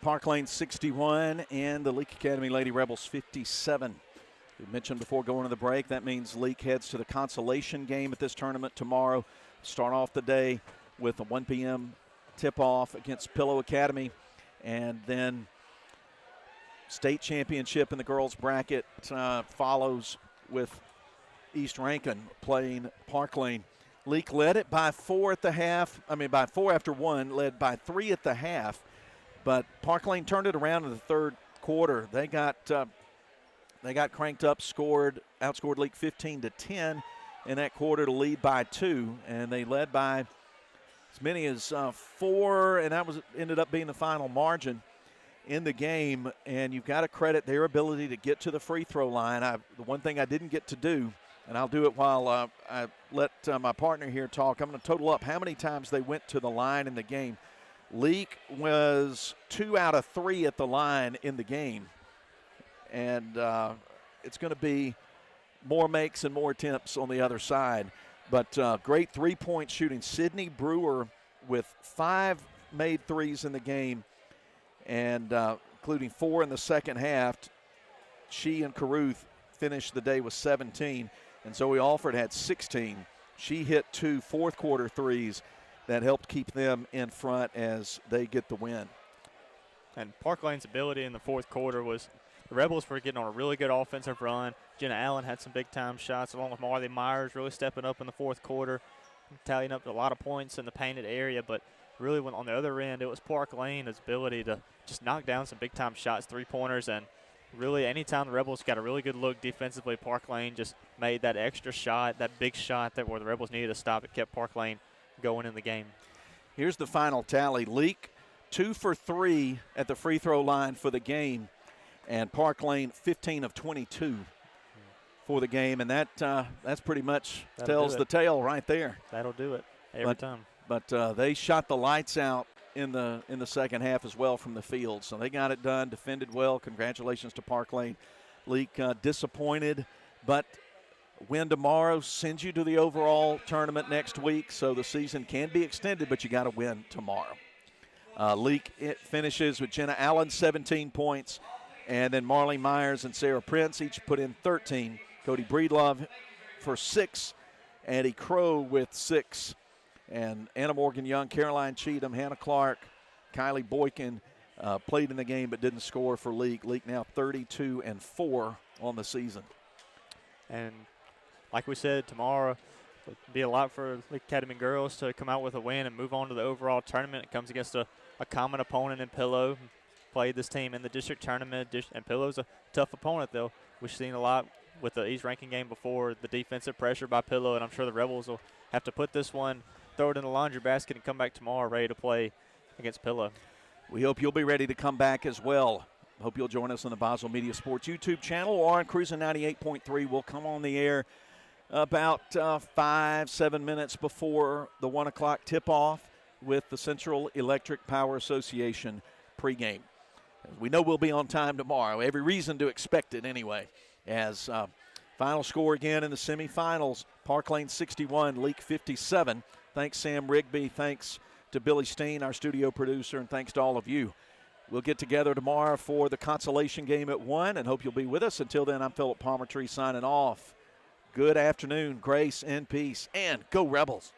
Parklane 61 and the Leake Academy Lady Rebels 57. We mentioned before going to the break, that means Leake heads to the consolation game at this tournament tomorrow. Start off the day with a 1 p.m. tip-off against Pillow Academy, and then state championship in the girls bracket follows with East Rankin playing Parklane. Leake led it by 4 at the half. By 4 after 1, led by 3 at the half. But Parklane turned it around in the third quarter. They got cranked up, outscored Leake 15-10 in that quarter to lead by 2, and they led by as many as 4, and that ended up being the final margin in the game. And you've got to credit their ability to get to the free throw line. The one thing I didn't get to do, and I'll do it while I let my partner here talk. I'm going to total up how many times they went to the line in the game. Leake was 2 out of 3 at the line in the game. And it's going to be more makes and more attempts on the other side. But great three-point shooting. Sydney Brewer with 5 made threes in the game, and including 4 in the second half. She and Caruth finished the day with 17. And Zoe Alford had 16. She hit 2 fourth-quarter threes that helped keep them in front as they get the win. And Parklane's ability in the fourth quarter was the Rebels were getting on a really good offensive run. Jenna Allen had some big-time shots, along with Marley Myers really stepping up in the fourth quarter, tallying up a lot of points in the painted area. But really, on the other end, it was Parklane's ability to just knock down some big-time shots, three-pointers, and really, anytime the Rebels got a really good look defensively, Parklane just made that extra shot, that big shot that where the Rebels needed to stop. It kept Parklane going in the game. Here's the final tally. Leake 2 for 3 at the free throw line for the game, and Parklane 15 of 22 for the game, and that's pretty much tells the tale right there. That'll do it every time. But they shot the lights out in the second half as well from the field. So they got it done, defended well. Congratulations to Parklane. Leake disappointed, but win tomorrow sends you to the overall tournament next week. So the season can be extended, but you got to win tomorrow. Leake finishes with Jenna Allen, 17 points, and then Marley Myers and Sarah Prince each put in 13 Cody Breedlove for 6. Addie Crow with 6. And Anna Morgan Young, Caroline Cheatham, Hannah Clark, Kylie Boykin played in the game but didn't score for Leake. Leake now 32-4 on the season. And like we said, tomorrow it'll be a lot for Leake Academy girls to come out with a win and move on to the overall tournament. It comes against a common opponent in Pillow. Played this team in the district tournament, and Pillow's a tough opponent, though. We've seen a lot with the East ranking game before, the defensive pressure by Pillow, and I'm sure the Rebels will have to put this one, throw it in the laundry basket, and come back tomorrow ready to play against Pillow. We hope you'll be ready to come back as well. Hope you'll join us on the Boswell Media Sports YouTube channel or on Cruising 98.3. We'll come on the air about 5-7 minutes before the 1 o'clock tip-off with the Central Electric Power Association pregame. We know we'll be on time tomorrow. Every reason to expect it anyway. As final score again in the semifinals, Parklane 61, Leake 57. Thanks, Sam Rigby. Thanks to Billy Steen, our studio producer, and thanks to all of you. We'll get together tomorrow for the consolation game at 1 and hope you'll be with us. Until then, I'm Philip Palmertree signing off. Good afternoon, grace and peace, and go Rebels.